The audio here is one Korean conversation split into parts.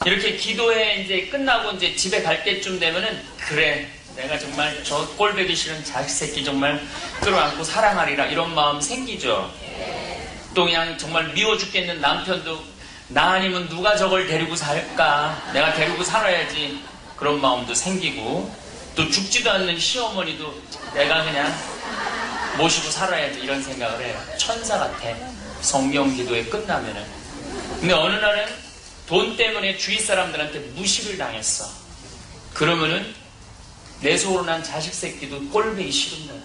이렇게 기도회 이제 끝나고 이제 집에 갈 때쯤 되면은, 그래, 내가 정말 저 꼴보기 싫은 자식 새끼 정말 끌어안고 사랑하리라, 이런 마음 생기죠. 또 그냥 정말 미워 죽겠는 남편도 나 아니면 누가 저걸 데리고 살까, 내가 데리고 살아야지, 그런 마음도 생기고, 또 죽지도 않는 시어머니도 내가 그냥 모시고 살아야지, 이런 생각을 해요. 천사 같아, 성경 기도회 끝나면은. 근데 어느 날은 돈 때문에 주위 사람들한테 무시를 당했어. 그러면은 내 속으로 난 자식 새끼도 꼴보기 싫은 거야.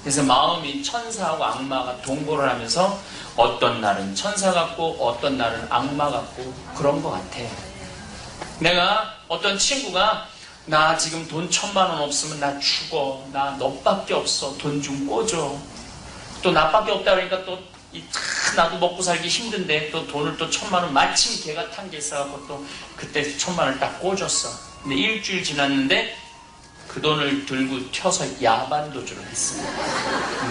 그래서 마음이 천사하고 악마가 동거를 하면서 어떤 날은 천사 같고 어떤 날은 악마 같고 그런 것 같아. 내가 어떤 친구가 나 지금 돈 1000만 원 없으면 나 죽어, 나 너밖에 없어, 돈 좀 꿔줘. 또 나밖에 없다 그러니까 또 나도 먹고 살기 힘든데 또 돈을 또 1000만 원 마침 걔가 탄 게 있어갖고 또 그때 1000만 원을 딱 꿔줬어. 근데 일주일 지났는데 그 돈을 들고 튀어서 야반도주를 했습니다.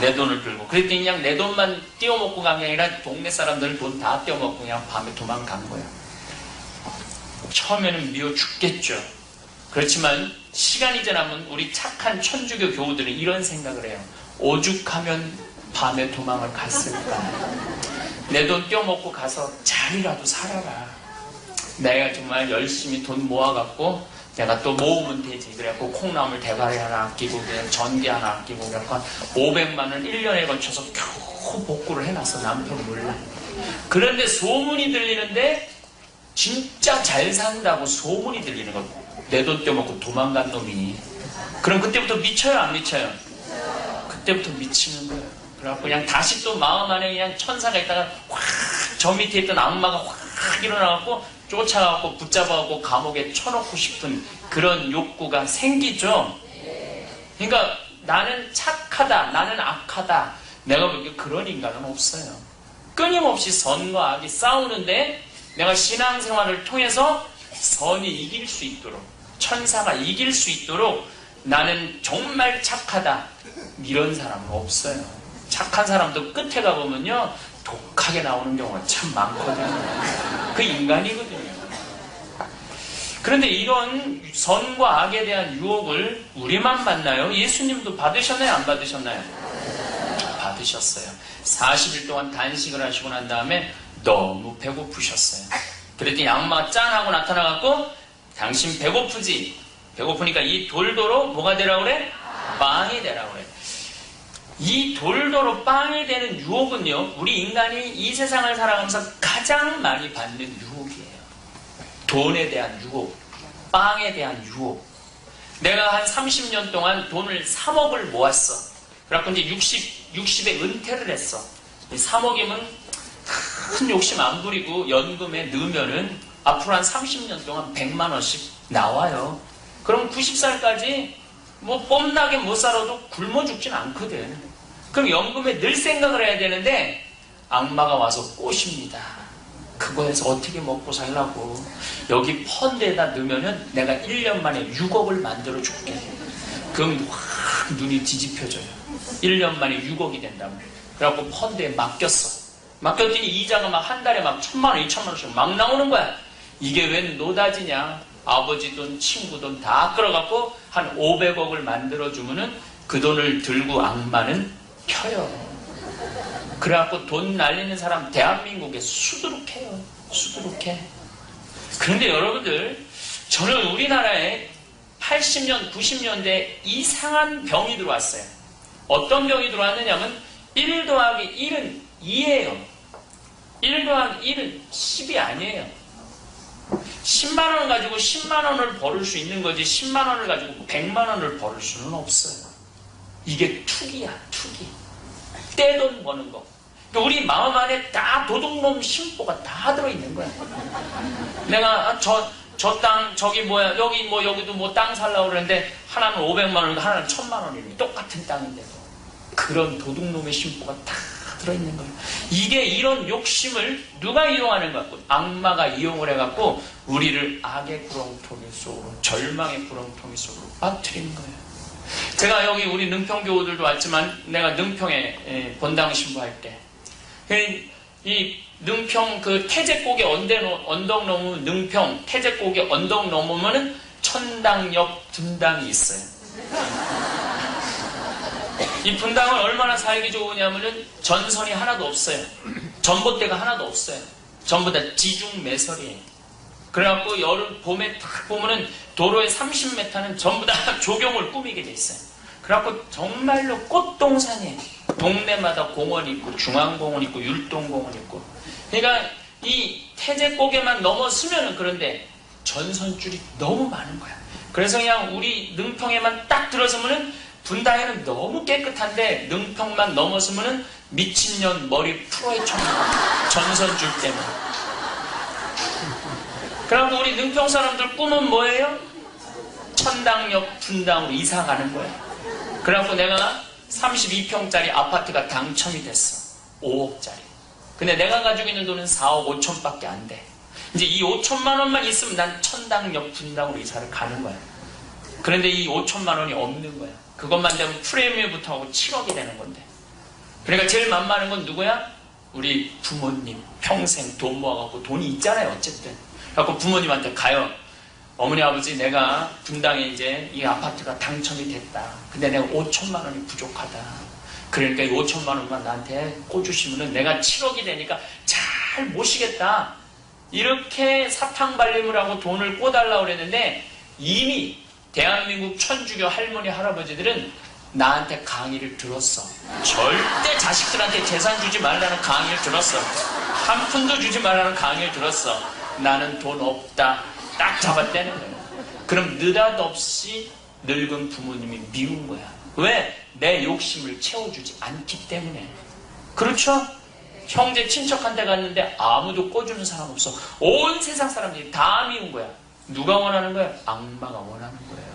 내 돈을 들고. 그랬더니 그냥 내 돈만 띄워먹고 간 게 아니라 동네 사람들 돈 다 띄워먹고 그냥 밤에 도망간 거야. 처음에는 미워 죽겠죠. 그렇지만 시간이 지나면 우리 착한 천주교 교우들은 이런 생각을 해요. 오죽하면 밤에 도망을 갔을까. 내 돈 떼어먹고 가서 잘이라도 살아라. 내가 정말 열심히 돈 모아갖고 내가 또 모으면 되지. 그래갖고 콩나물 대가리 하나 아끼고 그냥 전기 하나 아끼고 그래갖고 500만 원 1년에 걸쳐서 겨우 복구를 해놨어. 남편 몰라. 그런데 소문이 들리는데 진짜 잘 산다고 소문이 들리는 거. 내 돈 떼어먹고 도망간 놈이. 그럼 그때부터 미쳐요, 안 미쳐요? 그때부터 미치는 거예요. 그래갖고 그냥 다시 또 마음 안에 그냥 천사가 있다가 확 저 밑에 있던 악마가 확 일어나갖고 쫓아가고 붙잡아갖고 감옥에 쳐놓고 싶은 그런 욕구가 생기죠. 그러니까 나는 착하다, 나는 악하다, 내가 보기에 그런 인간은 없어요. 끊임없이 선과 악이 싸우는데 내가 신앙생활을 통해서 선이 이길 수 있도록, 천사가 이길 수 있도록 나는 정말 착하다, 이런 사람은 없어요. 착한 사람도 끝에 가보면요 독하게 나오는 경우가 참 많거든요. 그 인간이거든요. 그런데 이런 선과 악에 대한 유혹을 우리만 받나요? 예수님도 받으셨나요? 안 받으셨나요? 받으셨어요. 40일 동안 단식을 하시고 난 다음에 너무 배고프셨어요. 그랬더니 악마가 짠하고 나타나갖고 당신 배고프지? 배고프니까 이 돌도로 뭐가 되라고 그래? 빵이 되라고 그래. 이 돌도로 빵이 되는 유혹은요, 우리 인간이 이 세상을 살아가면서 가장 많이 받는 유혹이에요. 돈에 대한 유혹, 빵에 대한 유혹. 내가 한 30년 동안 돈을 3억을 모았어. 그래갖고 이제 60에 은퇴를 했어. 3억이면 큰 욕심 안 부리고 연금에 넣으면은 앞으로 한 30년 동안 100만 원씩 나와요. 그럼 90살까지 뭐 뽐나게 못 살아도 굶어 죽진 않거든. 그럼 연금에 늘 생각을 해야 되는데 악마가 와서 꼬십니다. 그거에서 어떻게 먹고 살라고. 여기 펀드에다 넣으면은 내가 1년 만에 6억을 만들어 줄게. 그럼 확 눈이 뒤집혀져요. 1년 만에 6억이 된다고. 그래갖고 펀드에 맡겼어. 맡겼더니 이자가 막 한 달에 막 1000만 원, 2000만 원씩 막 나오는 거야. 이게 웬 노다지냐. 아버지 돈, 친구 돈 다 끌어갖고 한 500억을 만들어주면은 그 돈을 들고 악마는 켜요. 그래갖고 돈 날리는 사람 대한민국에 수두룩해요. 수두룩해. 그런데 여러분들, 저는 우리나라에 80년, 90년대에 이상한 병이 들어왔어요. 어떤 병이 들어왔느냐면 1 더하기 1은 2예요. 1 더하기 1은 10이 아니에요. 10만 원 가지고 10만 원을 벌을 수 있는 거지 10만 원을 가지고 100만 원을 벌을 수는 없어요. 이게 투기야, 투기. 떼돈 버는 거. 우리 마음 안에 다 도둑놈 심보가 다 들어있는 거야. 내가 저 땅 저기 뭐야 여기 뭐 여기도 뭐 땅 살라고 그러는데 하나는 500만 원이고 하나는 1000만 원이고 똑같은 땅인데도 그런 도둑놈의 심보가 다 들어있는 거예요. 이게 이런 욕심을 누가 이용하는 것 같고 악마가 이용을 해갖고 우리를 악의 구렁텅이 속으로, 절망의 구렁텅이 속으로 빠뜨리는 거예요. 제가 여기 우리 능평교우들도 왔지만 내가 능평에 본당 신부할 때 이 능평 그 태제곡의 언덕 넘으면 능평 태제곡의 언덕 넘으면은 천당역 분당이 있어요. 이 분당은 얼마나 살기 좋으냐면은 전선이 하나도 없어요. 전봇대가 하나도 없어요. 전부 다 지중매설이에요. 그래갖고 여름 봄에 딱 보면은 도로의 30m는 전부 다 조경을 꾸미게 돼 있어요. 그래갖고 정말로 꽃동산이에요. 동네마다 공원이 있고 중앙공원 있고 율동공원 있고. 그러니까 이 태제곡에만 넘어서면은 그런데 전선줄이 너무 많은 거야. 그래서 그냥 우리 능평에만 딱 들어서면은 분당에는 너무 깨끗한데 능평만 넘어서면은 미친년 머리 풀어헤쳐 전선줄 때문에. 그러고 우리 능평 사람들 꿈은 뭐예요? 천당역 분당으로 이사 가는 거야. 그래갖고 내가 32평짜리 아파트가 당첨이 됐어. 5억짜리. 근데 내가 가지고 있는 돈은 4억 5천밖에 안 돼. 이제 이 5천만 원만 있으면 난 천당역 분당으로 이사를 가는 거야. 그런데 이 5천만 원이 없는 거야. 그것만 되면 프리미엄부터 하고 7억이 되는 건데. 그러니까 제일 만만한 건 누구야? 우리 부모님. 평생 돈 모아갖고 돈이 있잖아요. 어쨌든. 그래갖고 부모님한테 가요. 어머니 아버지 내가 분당에 이제 이 아파트가 당첨이 됐다. 근데 내가 5천만 원이 부족하다. 그러니까 이 5천만 원만 나한테 꿔주시면은 내가 7억이 되니까 잘 모시겠다. 이렇게 사탕발림을 하고 돈을 꿔달라고 그랬는데 이미 대한민국 천주교 할머니 할아버지들은 나한테 강의를 들었어. 절대 자식들한테 재산 주지 말라는 강의를 들었어. 한 푼도 주지 말라는 강의를 들었어. 나는 돈 없다. 딱 잡아떼는 거예요. 그럼 느닷없이 늙은 부모님이 미운 거야. 왜? 내 욕심을 채워주지 않기 때문에. 그렇죠? 형제 친척한테 갔는데 아무도 꿔주는 사람 없어. 온 세상 사람들이 다 미운 거야. 누가 원하는 거야? 악마가 원하는 거예요.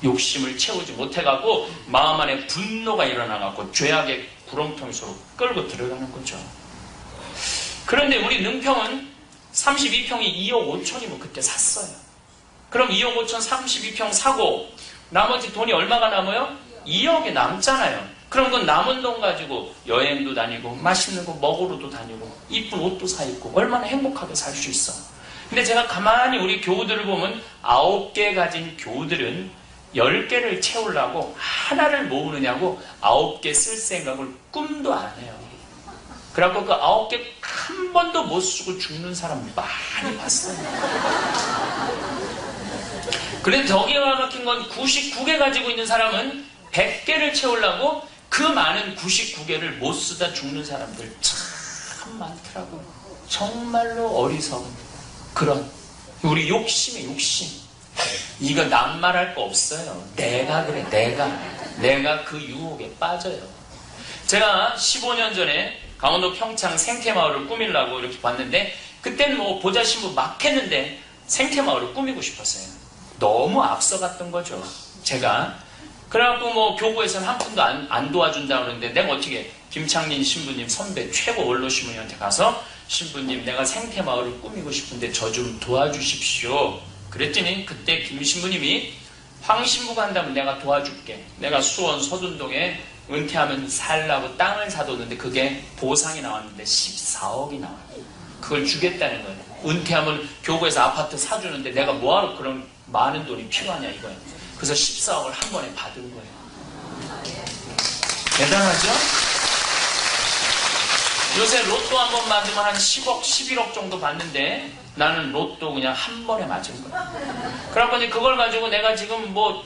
욕심을 채우지 못해가고 마음 안에 분노가 일어나갖고 죄악의 구렁텅이 속으로 끌고 들어가는 거죠. 그런데 우리 능평은 32평이 2억 5천이면 그때 샀어요. 그럼 2억 5천 32평 사고 나머지 돈이 얼마가 남아요? 2억이 남잖아요. 그럼 그 남은 돈 가지고 여행도 다니고 맛있는 거 먹으러도 다니고 이쁜 옷도 사 입고 얼마나 행복하게 살 수 있어. 근데 제가 가만히 우리 교우들을 보면 9개 가진 교우들은 10개를 채우려고 하나를 모으느냐고 9개 쓸 생각을 꿈도 안 해요. 그래갖고 그 9개 한 번도 못 쓰고 죽는 사람 많이 봤어요. 그런데 더 기가 막힌 건 99개 가지고 있는 사람은 100개를 채우려고 그 많은 99개를 못 쓰다 죽는 사람들 참 많더라고요. 정말로 어리석은 그런 우리 욕심의 욕심. 이거 남말할 거 없어요. 내가 그래. 내가 그 유혹에 빠져요. 제가 15년 전에 강원도 평창 생태마을을 꾸미려고 이렇게 봤는데 그때는 뭐 보자신부 막 했는데 생태마을을 꾸미고 싶었어요. 너무 앞서갔던 거죠. 제가. 그래갖고 뭐 교구에서는 한 푼도 안 도와준다고 그러는데 내가 어떻게 김창린 신부님 선배 최고 원로 신부님한테 가서 신부님 내가 생태마을을 꾸미고 싶은데 저 좀 도와주십시오. 그랬더니 그때 김 신부님이 황 신부가 한다면 내가 도와줄게. 내가 수원 서둔동에 은퇴하면 살라고 땅을 사뒀는데 그게 보상이 나왔는데 14억이 나와요. 그걸 주겠다는 거예요. 은퇴하면 교구에서 아파트 사주는데 내가 뭐하러 그런 많은 돈이 필요하냐 이거예요. 그래서 14억을 한 번에 받은 거예요. 대단하죠? 요새 로또 한 번 맞으면 한 10억, 11억 정도 받는데 나는 로또 그냥 한 번에 맞은 거야. 그러고 이제 그걸 가지고 내가 지금 뭐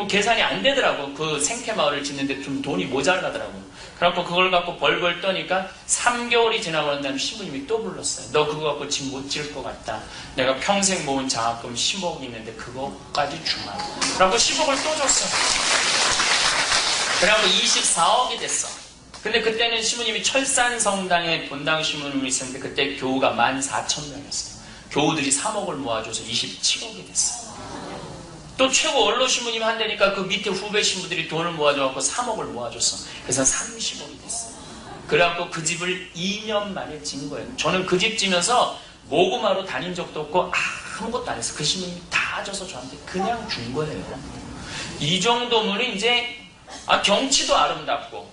계산이 안 되더라고. 그 생태마을을 짓는데 좀 돈이 모자라더라고. 그래갖고 그걸 갖고 벌벌 떠니까 3개월이 지나고 난 다음에 신부님이 또 불렀어요. 너 그거 갖고 집 못 지을 것 같다. 내가 평생 모은 장학금 10억 있는데 그거까지 주마. 그래갖고 10억을 또 줬어. 그래갖고 24억이 됐어. 근데 그때는 신부님이 철산성당에 본당 신부님이 있었는데 그때 교우가 14,000명이었어요. 교우들이 3억을 모아줘서 27억이 됐어. 또 최고 원로 신부님이 한다니까 그 밑에 후배 신부들이 돈을 모아줘갖고 3억을 모아줬어. 그래서 30억이 됐어. 그래갖고 그 집을 2년 만에 진 거예요. 저는 그 집 지면서 모구마로 다닌 적도 없고 아무것도 안 했어. 그 신부님이 다 줘서 저한테 그냥 준 거예요. 이 정도면 이제 경치도 아름답고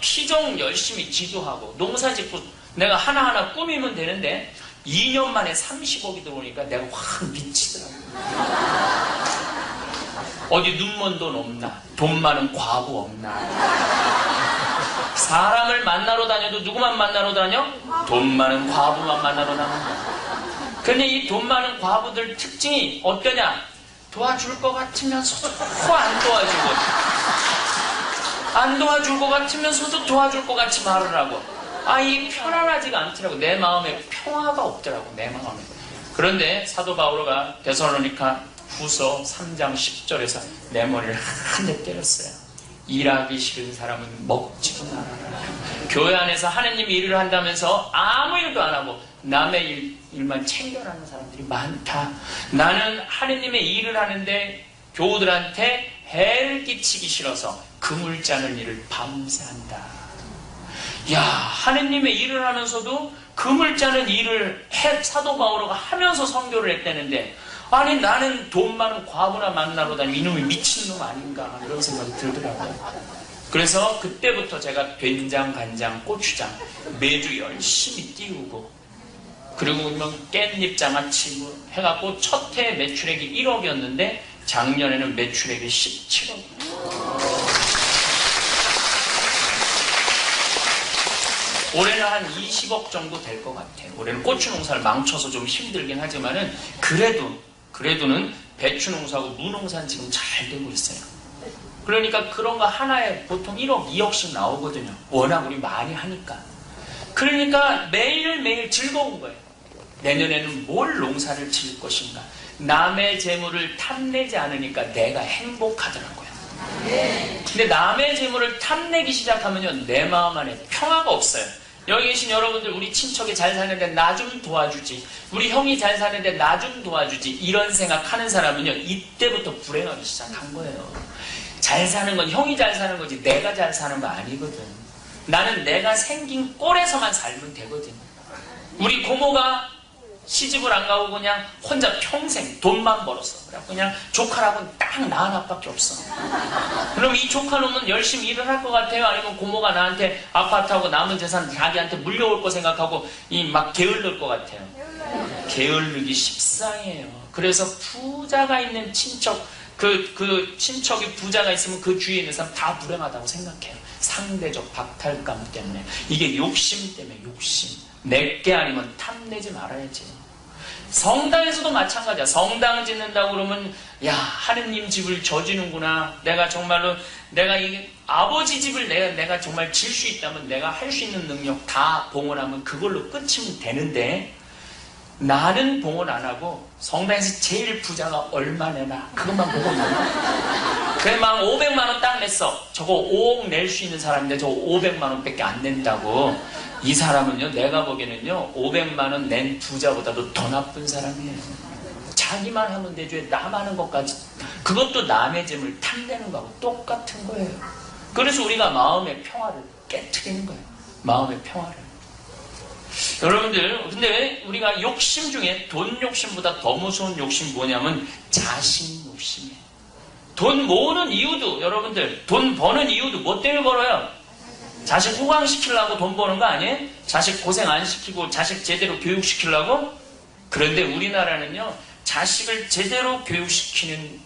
피정 열심히 지도하고 농사 짓고 내가 하나하나 꾸미면 되는데 2년 만에 30억이 들어오니까 내가 확 미치더라고. 어디 눈먼 돈 없나? 돈 많은 과부 없나? 사람을 만나러 다녀도 누구만 만나러 다녀? 돈 많은 과부만 만나러 다녀. 근데 이 돈 많은 과부들 특징이 어떠냐? 도와줄 것 같으면서도 안 도와주고, 안 도와줄 것 같으면서도 도와줄 것 같이 말을 하고, 이 편안하지가 않더라고. 내 마음에 평화가 없더라고, 내 마음에. 그런데 사도 바오로가 데살로니가 후서 3장 10절에서 내 머리를 한 대 때렸어요. 일하기 싫은 사람은 먹지도 말아라. 교회 안에서 하느님 일을 한다면서 아무 일도 안 하고 남의 일만 챙겨라는 사람들이 많다. 나는 하느님의 일을 하는데 교우들한테 해를 끼치기 싫어서 그물 짜는 일을 밤새 한다. 야, 하느님의 일을 하면서도 그물 짜는 일을 사도 바오로가 하면서 선교를 했다는데, 아니 나는 돈 많은 과부나 만나러 다니고 이놈이 미친놈 아닌가 이런 생각이 들더라고요. 그래서 그때부터 제가 된장, 간장, 고추장 매주 열심히 띄우고, 그리고 깻잎 장아찌 해갖고 첫 해 매출액이 1억이었는데 작년에는 매출액이 17억. 올해는 한 20억 정도 될 것 같아요. 올해는 고추 농사를 망쳐서 좀 힘들긴 하지만은 그래도는 배추 농사하고 무 농사는 지금 잘 되고 있어요. 그러니까 그런 거 하나에 보통 1억, 2억씩 나오거든요. 워낙 우리 많이 하니까. 그러니까 매일매일 즐거운 거예요. 내년에는 뭘 농사를 지을 것인가. 남의 재물을 탐내지 않으니까 내가 행복하더라고요. 근데 남의 재물을 탐내기 시작하면요, 내 마음 안에 평화가 없어요. 여기 계신 여러분들, 우리 친척이 잘 사는데 나 좀 도와주지, 우리 형이 잘 사는데 나 좀 도와주지, 이런 생각하는 사람은요, 이때부터 불행하기 시작한 거예요. 잘 사는 건 형이 잘 사는 거지 내가 잘 사는 거 아니거든. 나는 내가 생긴 꼴에서만 살면 되거든. 우리 고모가 시집을 안 가고 그냥 혼자 평생 돈만 벌었어. 그냥 조카라고는 딱 나 하나밖에 없어. 그럼 이 조카놈은 열심히 일을 할 것 같아요? 아니면 고모가 나한테 아파트하고 남은 재산 자기한테 물려올 거 생각하고 막 게을릴 것 같아요? 게을르기 십상이에요. 그래서 부자가 있는 친척, 그 친척이 부자가 있으면 그 주위에 있는 사람 다 불행하다고 생각해요. 상대적 박탈감 때문에. 이게 욕심 때문에, 욕심. 내게 아니면 탐내지 말아야지. 성당에서도 마찬가지야. 성당 짓는다고 그러면, 야, 하느님 집을 져지는구나. 내가 정말로, 내가 이 아버지 집을 내가 정말 질 수 있다면 내가 할 수 있는 능력 다 봉헌하면 그걸로 끝이면 되는데, 나는 봉헌 안 하고 성당에서 제일 부자가 얼마 내나 그것만 보고 있는 거야. 그래, 막 500만 원 딱 냈어. 저거 5억 낼 수 있는 사람인데 저거 500만 원밖에 안 낸다고. 이 사람은요, 내가 보기에는요, 500만 원 낸 부자보다도 더 나쁜 사람이에요. 자기만 하면 되죠. 남 하는 것까지. 그것도 남의 재물 탐내는 거하고 똑같은 거예요. 그래서 우리가 마음의 평화를 깨트리는 거예요. 마음의 평화를. 여러분들, 근데 우리가 욕심 중에 돈 욕심보다 더 무서운 욕심이 뭐냐면 자신 욕심이에요. 돈 모으는 이유도, 여러분들, 돈 버는 이유도 뭐 때문에 벌어요? 자식 호강시키려고 돈 버는 거 아니에요? 자식 고생 안 시키고 자식 제대로 교육시키려고? 그런데 우리나라는요, 자식을 제대로 교육시키는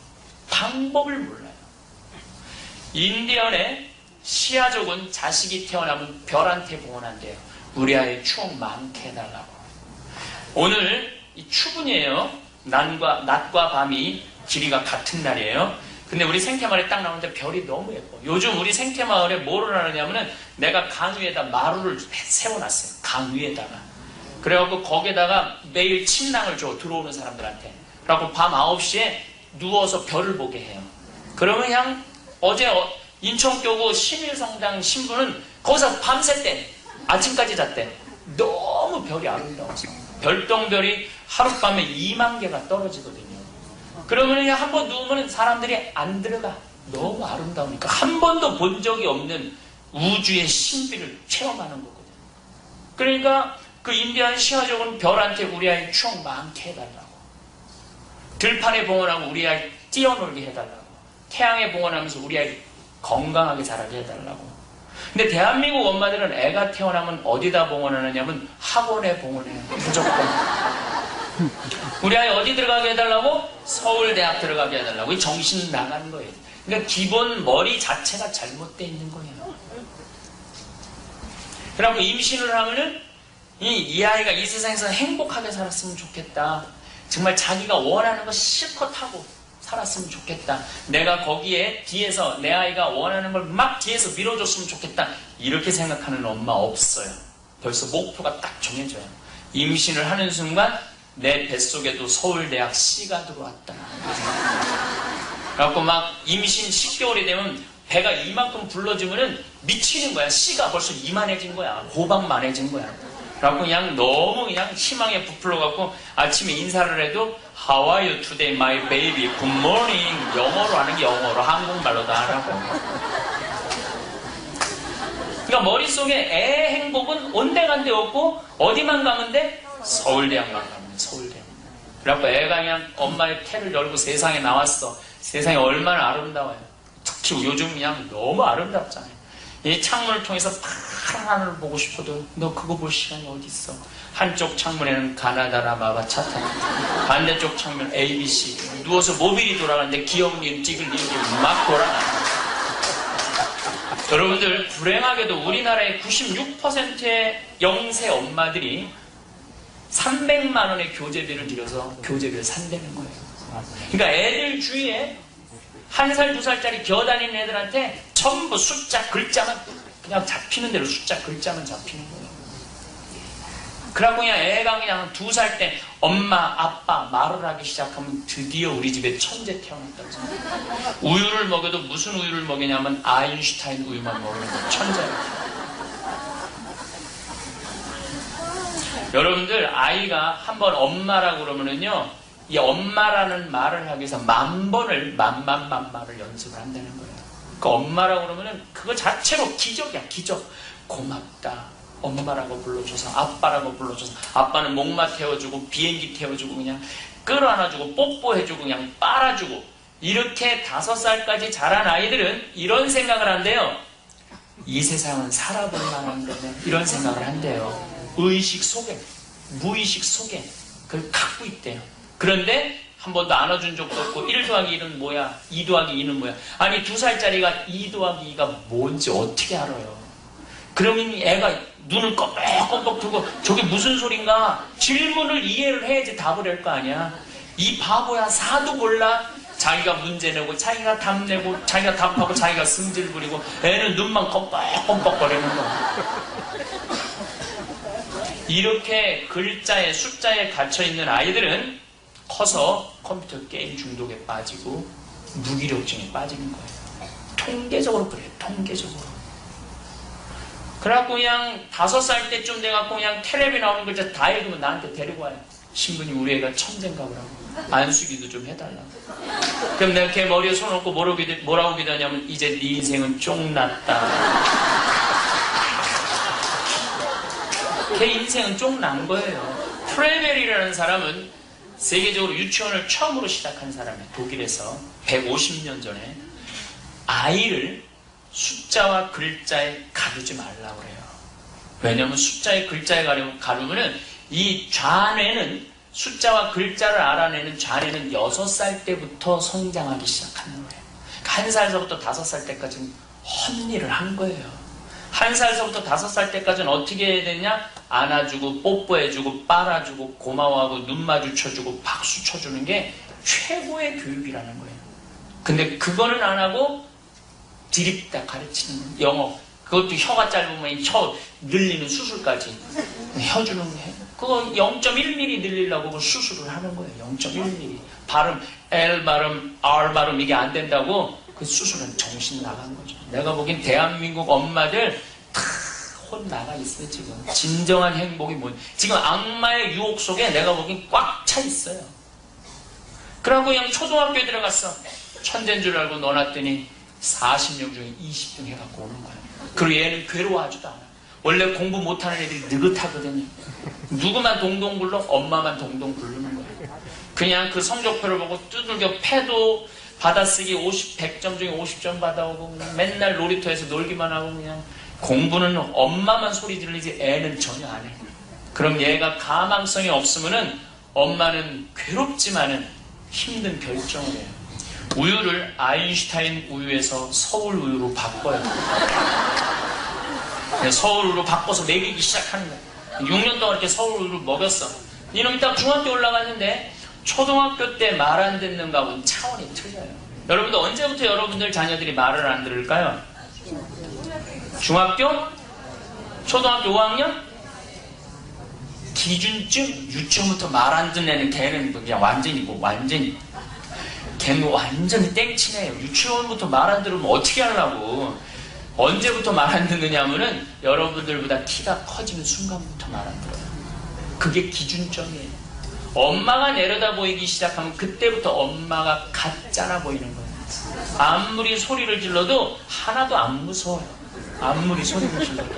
방법을 몰라요. 인디언의 시아족은 자식이 태어나면 별한테 봉헌한대요. 우리 아이의 추억 많게 해달라고. 오늘 이 추분이에요. 낮과 밤이 길이가 같은 날이에요. 근데 우리 생태마을에 딱 나오는데 별이 너무 예뻐. 요즘 우리 생태마을에 뭐를 하느냐면은 내가 강 위에다 마루를 세워놨어요. 강 위에다가. 그래갖고 거기에다가 매일 침낭을 줘, 들어오는 사람들한테. 그래갖고 밤 9시에 누워서 별을 보게 해요. 그러면 그냥 어제 인천교구 신일성당 신부는 거기서 밤새대. 아침까지 잤대. 너무 별이 아름다워서. 별똥별이 하룻밤에 2만 개가 떨어지거든요. 그러면 한 번 누우면 사람들이 안 들어가. 너무 아름다우니까. 한 번도 본 적이 없는 우주의 신비를 체험하는 거거든요. 그러니까 그 인디안 시아족은 별한테 우리 아이 추억 많게 해달라고. 들판에 봉헌하고 우리 아이 뛰어놀게 해달라고. 태양에 봉헌하면서 우리 아이 건강하게 자라게 해달라고. 근데 대한민국 엄마들은 애가 태어나면 어디다 봉헌하느냐면 학원에 봉헌해요. 무조건. 우리 아이 어디 들어가게 해달라고? 서울대학 들어가게 해달라고. 이 정신 나간 거예요. 그러니까 기본 머리 자체가 잘못되어 있는 거예요. 그래갖고 임신을 하면은 이 아이가 이 세상에서 행복하게 살았으면 좋겠다. 정말 자기가 원하는 거 실컷 하고 살았으면 좋겠다. 내가 거기에 뒤에서 내 아이가 원하는 걸 막 뒤에서 밀어줬으면 좋겠다. 이렇게 생각하는 엄마 없어요. 벌써 목표가 딱 정해져요. 임신을 하는 순간 내 뱃속에도 서울대학 C가 들어왔다. 그래갖고 막 임신 10개월이 되면 배가 이만큼 불러주면은 미치는 거야. C가 벌써 이만해진 거야. 호박만해진 거야. 그래갖고 그냥 너무 그냥 희망에 부풀러갖고 아침에 인사를 해도 How are you today, my baby? Good morning. 영어로 하는 게 영어로, 한국말로 다 하라고. 그러니까 머릿속에 애 행복은 온데간데 없고 어디만 가면 돼? 서울대학만 가면 돼. 서울대학. 그래갖고 애가 그냥 엄마의 태를 열고 세상에 나왔어. 세상이 얼마나 아름다워요. 특히 요즘 그냥 너무 아름답잖아요. 이 창문을 통해서 파란 하늘을 보고 싶어도 너 그거 볼 시간이 어디 있어? 한쪽 창문에는 가나다라 마바차타, 반대쪽 창문 ABC. 누워서 모빌이 돌아가는데 귀여운 일 찍을 일이 막 돌아가. 여러분들 불행하게도 우리나라의 96%의 영세 엄마들이 300만 원의 교재비를 들여서 교재비를 산다는 거예요. 그러니까 애들 주위에 1살, 2살짜리 기어다니는 애들한테 전부 숫자, 글자만 그냥 잡히는 대로 숫자, 글자만 잡히는 거예요. 그러고 그냥 애가 그냥 2살 때 엄마, 아빠 말을 하기 시작하면 드디어 우리 집에 천재 태어났다고 생각해요. 우유를 먹여도 무슨 우유를 먹이냐면 아인슈타인 우유만 먹는 거예요. 천재예요. 여러분들 아이가 한번 엄마라고 그러면은요, 이 엄마라는 말을 하기 위해서 만번을 연습을 한다는 거예요. 그 엄마라고 그러면은 그거 자체로 기적이야, 기적. 고맙다. 엄마라고 불러줘서, 아빠라고 불러줘서, 아빠는 목마 태워주고, 비행기 태워주고, 그냥 끌어안아주고, 뽀뽀해주고, 그냥 빨아주고, 이렇게 5살까지 자란 아이들은 이런 생각을 한대요. 이 세상은 살아볼 만한 거네. 이런 생각을 한대요. 의식 속에, 무의식 속에 그걸 갖고 있대요. 그런데 한 번도 안아준 적도 없고 1 더하기 1은 뭐야? 2 더하기 2는 뭐야? 아니 2살짜리가 2 더하기 2가 뭔지 어떻게 알아요? 그러면 애가 눈을 껌뻑껌뻑 뜨고 저게 무슨 소린가? 질문을 이해를 해야지 답을 할 거 아니야. 이 바보야, 4도 몰라? 자기가 문제 내고 자기가 답 내고 자기가 답하고 자기가 승질 부리고 애는 눈만 껌뻑껌뻑거리는 거야. 이렇게 글자에 숫자에 갇혀있는 아이들은 커서 컴퓨터 게임 중독에 빠지고 무기력증에 빠지는 거예요. 통계적으로 그래요. 통계적으로. 그래갖고 그냥 5살 때쯤 돼갖고 그냥 텔레비 나오는 글자 다 읽으면 나한테 데리고 와요. 신부님 우리 애가 천재인가 보라고. 안수기도 좀 해달라고. 그럼 내가 걔 머리에 손 얹고 뭐라고 기도하냐면 이제 네 인생은 쫑났다. 걔 인생은 쫑난 거예요. 프레벨이라는 사람은 세계적으로 유치원을 처음으로 시작한 사람이에요. 독일에서 150년 전에 아이를 숫자와 글자에 가두지 말라고 그래요. 왜냐하면 숫자에 글자에 가두면은 이 좌뇌는 숫자와 글자를 알아내는 좌뇌는 6살 때부터 성장하기 시작하는 거예요. 그러니까 1살서부터 5살 때까지는 헛일을 한 거예요. 1살서부터 5살 때까지는 어떻게 해야 되냐? 안아주고 뽀뽀해주고 빨아주고 고마워하고 눈 마주쳐주고 박수 쳐주는 게 최고의 교육이라는 거예요. 근데 그거는 안 하고 디립다 가르치는 영어, 그것도 혀가 짧으면 혀 늘리는 수술까지 혀 주는 게 그거 0.1mm 늘리려고 그 수술을 하는 거예요. 0.1mm 발음 L 발음 R 발음 이게 안 된다고 그 수술은 정신 나간 거죠. 내가 보기엔 대한민국 엄마들 다 혼 나가 있어요. 지금 진정한 행복이 뭐지? 지금 악마의 유혹 속에 내가 보기엔 꽉 차 있어요. 그러고 그냥 초등학교에 들어갔어. 천재인 줄 알고 넣어놨더니 40명 중에 20등 해갖고 오는 거야. 그리고 얘는 괴로워하지도 않아. 원래 공부 못하는 애들이 느긋하거든요. 누구만 동동 굴러? 엄마만 동동 굴르는 거야. 그냥 그 성적표를 보고 두들겨 패도 받아쓰기 100점 중에 50점 받아오고 그냥 맨날 놀이터에서 놀기만 하고 그냥 공부는 엄마만 소리 지르지 애는 전혀 안 해. 그럼 얘가 가망성이 없으면은 엄마는 괴롭지만은 힘든 결정을 해요. 우유를 아인슈타인 우유에서 서울 우유로 바꿔요. 서울 우유로 바꿔서 먹이기 시작하는 거예요. 6년 동안 이렇게 서울 우유를 먹였어. 이놈이 딱 중학교 올라갔는데 초등학교 때 말 안 듣는 거하고는 차원이 틀려요. 여러분들 언제부터 여러분들 자녀들이 말을 안 들을까요? 중학교? 초등학교 5학년? 기준쯤? 유치원부터 말 안 듣는 애는 걔는 그냥 완전히 걔는 완전히 땡치네요. 유치원부터 말 안 들으면 어떻게 하려고. 언제부터 말 안 듣느냐면은 여러분들보다 키가 커지는 순간부터 말 안 들어요. 그게 기준점이에요. 엄마가 내려다 보이기 시작하면 그때부터 엄마가 가짜나 보이는 거예요. 아무리 소리를 질러도 하나도 안 무서워요. 아무리 소리를 질러도.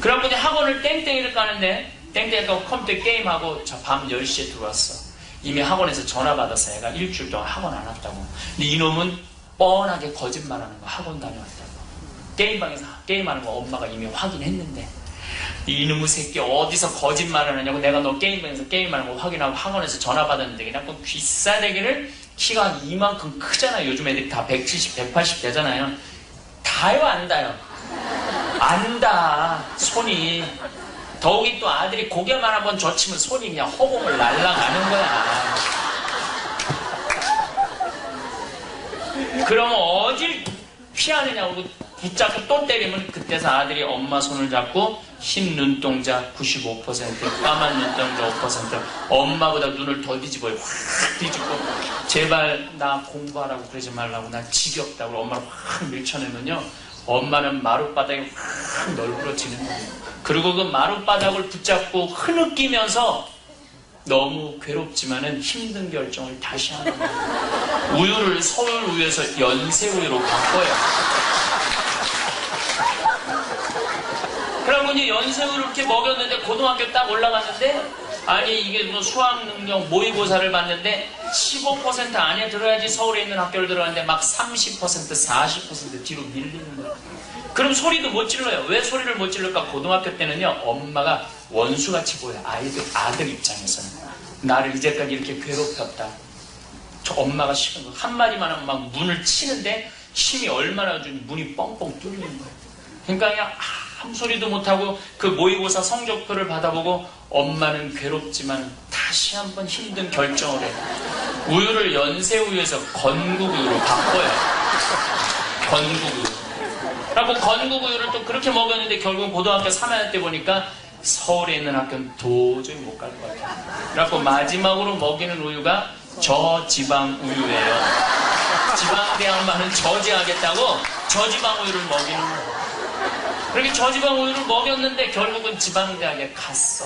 그러고 보니 학원을 땡땡이를 까는데 땡땡이 까고 컴퓨터 게임하고 저 밤 10시에 들어왔어. 이미 학원에서 전화 받아서 애가 일주일 동안 학원 안 왔다고. 근데 이놈은 뻔하게 거짓말하는 거. 학원 다녀왔다고. 게임방에서 게임하는 거 엄마가 이미 확인했는데 이놈의 새끼 어디서 거짓말을 하냐고. 내가 너 게임방에서 게임하는 거 확인하고 학원에서 전화 받았는데 그냥 그 귀싸대기를 키가 이만큼 크잖아요. 요즘 애들이 다 170, 180 되잖아요. 다요 안 다요? 안다 손이. 더욱이 또 아들이 고개만 한번 젖히면 손이 그냥 허공을 날아가는 거야. 그러면 어딜 피하느냐고 붙잡고 또 때리면 그때서 아들이 엄마 손을 잡고 흰 눈동자 95%, 까만 눈동자 5%, 엄마보다 눈을 더 뒤집어요. 확 뒤집고 제발 나 공부하라고 그러지 말라고. 나 지겹다고 엄마를 확 밀쳐내면요. 엄마는 마룻바닥이 확 널브러지는 거예요. 그리고 그 마룻바닥을 붙잡고 흐느끼면서 너무 괴롭지만은 힘든 결정을 다시 하는 거예요. 우유를 서울 우유에서 연세 우유로 바꿔요. 그러고 이제 연세 우유를 이렇게 먹였는데 고등학교 딱 올라갔는데 아니 이게 뭐 수학 능력 모의고사를 봤는데 15% 안에 들어야지 서울에 있는 학교를 들어갔는데 막 30%, 40% 뒤로 밀리는 거예요. 그럼 소리도 못 질러요. 왜 소리를 못 질를까? 고등학교 때는요, 엄마가 원수같이 보여요. 아들 입장에서는. 나를 이제까지 이렇게 괴롭혔다. 저 엄마가 싫은 거. 한마디만 하면 막 문을 치는데 힘이 얼마나 주니 문이 뻥뻥 뚫리는 거예요. 그러니까 그냥 아무 소리도 못하고 그 모의고사 성적표를 받아보고 엄마는 괴롭지만 다시 한번 힘든 결정을 해요. 우유를 연세우유에서 건국우유로 바꿔요. 건국우유. 그리고 건국우유를 또 그렇게 먹였는데 결국 고등학교 3학년 때 보니까 서울에 있는 학교는 도저히 못 갈 것 같아요. 그래서 마지막으로 먹이는 우유가 저지방 우유예요. 지방대학만은 저지하겠다고 저지방 우유를 먹이는 거예요. 그렇게 저지방 우유를 먹였는데 결국은 지방대학에 갔어.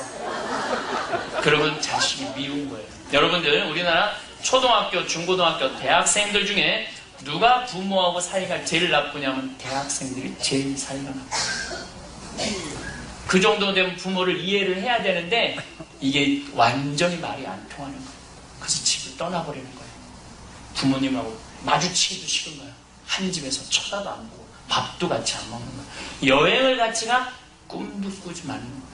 그러면 자식이 미운 거예요. 여러분들 우리나라 초등학교, 중고등학교, 대학생들 중에 누가 부모하고 사이가 제일 나쁘냐면 대학생들이 제일 사이가 나빠요. 그 정도 되면 부모를 이해를 해야 되는데 이게 완전히 말이 안 통하는 거예요. 그래서 집을 떠나버리는 거예요. 부모님하고 마주치기도 싫은 거예요. 한 집에서 쳐다도 안 보고 밥도 같이 안 먹는 거예요. 여행을 같이 가 꿈도 꾸지 않는 거예요.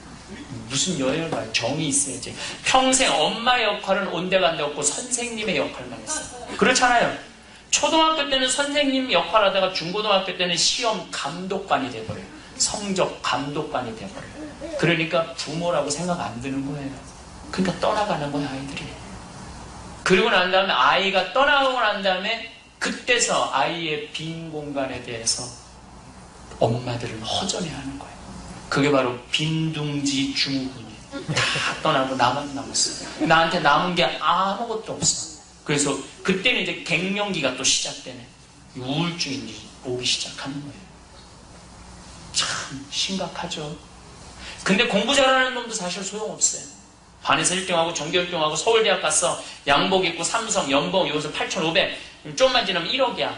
무슨 여행을 가요? 정이 있어야지. 평생 엄마의 역할은 온데간데 없고 선생님의 역할만 했어요. 그렇잖아요. 초등학교 때는 선생님 역할 하다가 중고등학교 때는 시험 감독관이 돼버려요. 성적 감독관이 돼버려요. 그러니까 부모라고 생각 안 드는 거예요. 그러니까 떠나가는 거예요, 아이들이. 그리고 난 다음에 아이가 떠나고 난 다음에 그때서 아이의 빈 공간에 대해서 엄마들은 허전해하는 거예요. 그게 바로 빈둥지 증후군이에요. 다 떠나고 나만 남았어요. 나한테 남은 게 아무것도 없어. 그래서 그때는 이제 갱년기가 또 시작되네. 우울증이 오기 시작하는 거예요. 참 심각하죠. 근데 공부 잘하는 놈도 사실 소용없어요. 반에서 1등하고 전교 1등하고 서울대학 갔어. 양복 입고 삼성 연봉 여기서 8,500. 좀만 지나면 1억이야.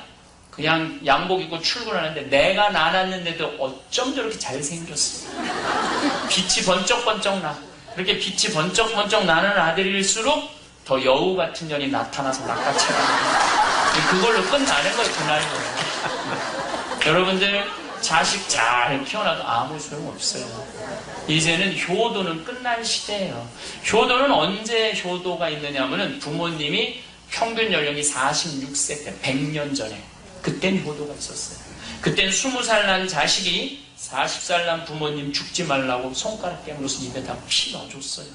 그냥 양복 입고 출근하는데 내가 나눴는데도 어쩜 저렇게 잘생겼어. 빛이 번쩍번쩍 나. 그렇게 빛이 번쩍번쩍 나는 아들일수록 더 여우 같은 년이 나타나서 낚아채는 거예요. 그걸로 끝나는 거예요. 그날은. 여러분들 자식 잘 키워놔도 아무 소용없어요. 이제는 효도는 끝난 시대예요. 효도는 언제 효도가 있느냐면은 부모님이 평균 연령이 46세 때 100년 전에 그땐 효도가 있었어요. 그땐 20살 난 자식이 40살 난 부모님 죽지 말라고 손가락 깨물어서 입에다 피 넣어줬어요.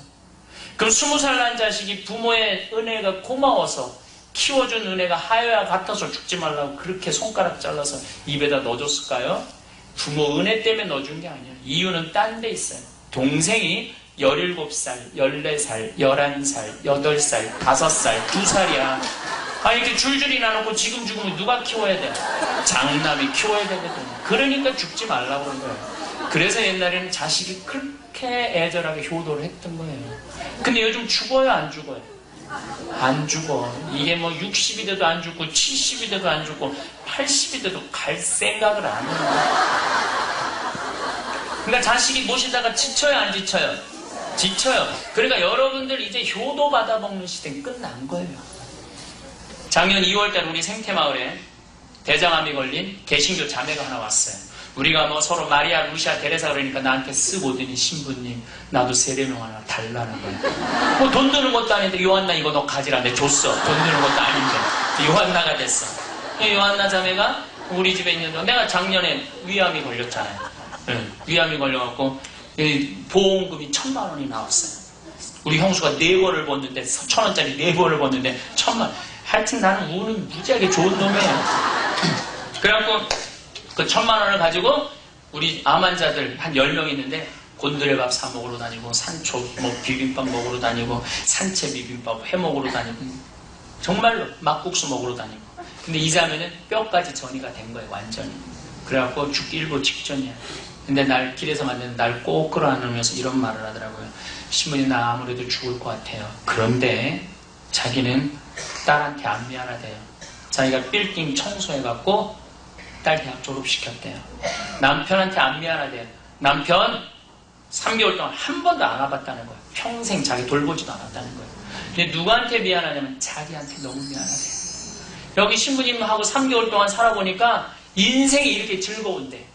그럼 20살 난 자식이 부모의 은혜가 고마워서 키워준 은혜가 하여야 같아서 죽지 말라고 그렇게 손가락 잘라서 입에다 넣어줬을까요? 부모 은혜 때문에 넣어준 게 아니에요. 이유는 딴 데 있어요. 동생이 17살, 14살, 11살, 8살, 5살, 2살이야. 이렇게 줄줄이 나놓고 지금 죽으면 누가 키워야 돼? 장남이 키워야 되거든. 그러니까 죽지 말라고 그런 거예요. 그래서 옛날에는 자식이 그렇게 애절하게 효도를 했던 거예요. 근데 요즘 죽어요, 안 죽어요? 안 죽어. 이게 뭐 60이 돼도 안 죽고 70이 돼도 안 죽고 80이 돼도 갈 생각을 안 해요. 그러니까 자식이 모시다가 지쳐요, 안 지쳐요? 지쳐요. 그러니까 여러분들 이제 효도 받아먹는 시대는 끝난 거예요. 작년 2월달 우리 생태마을에 대장암이 걸린 개신교 자매가 하나 왔어요. 우리가 뭐 서로 마리아, 루시아, 데레사 그러니까 나한테 쓱 오더니 신부님 나도 세례명 하나 달라는 거야. 뭐 돈 드는 것도 아닌데 요한나 이거 너 가지라. 내 줬어. 돈 드는 것도 아닌데 요한나가 됐어. 요한나 자매가 우리 집에 있는 동안 내가 작년에 위암이 걸렸잖아요. 위암이 걸려갖고 보험금이 1,000만 원이 나왔어요. 우리 형수가 4번을 벗는데 1,000원짜리 4번을 벗는데 1,000만. 하여튼 나는 운은 무지하게 좋은 놈이에요. 그래갖고 그 1,000만 원을 가지고 우리 암 환자들 한 10명 있는데 곤드레밥 사 먹으러 다니고 산초 뭐 비빔밥 먹으러 다니고 산채 비빔밥 회 먹으러 다니고 정말로 막국수 먹으러 다니고. 근데 이 자매는 뼈까지 전이가 된 거예요. 완전히. 그래갖고 죽기 일보 직전이야. 근데 날 길에서 만나는 날 꼭 끌어안으면서 이런 말을 하더라고요. 신부님 나 아무래도 죽을 것 같아요. 그런데 자기는 딸한테 안 미안하대요. 자기가 빌딩 청소해갖고 딸 대학 졸업시켰대요. 남편한테 안 미안하대요. 남편 3개월 동안 한 번도 안 와봤다는 거예요. 평생 자기 돌보지도 않았다는 거예요. 근데 누구한테 미안하냐면 자기한테 너무 미안하대요. 여기 신부님하고 3개월 동안 살아보니까 인생이 이렇게 즐거운데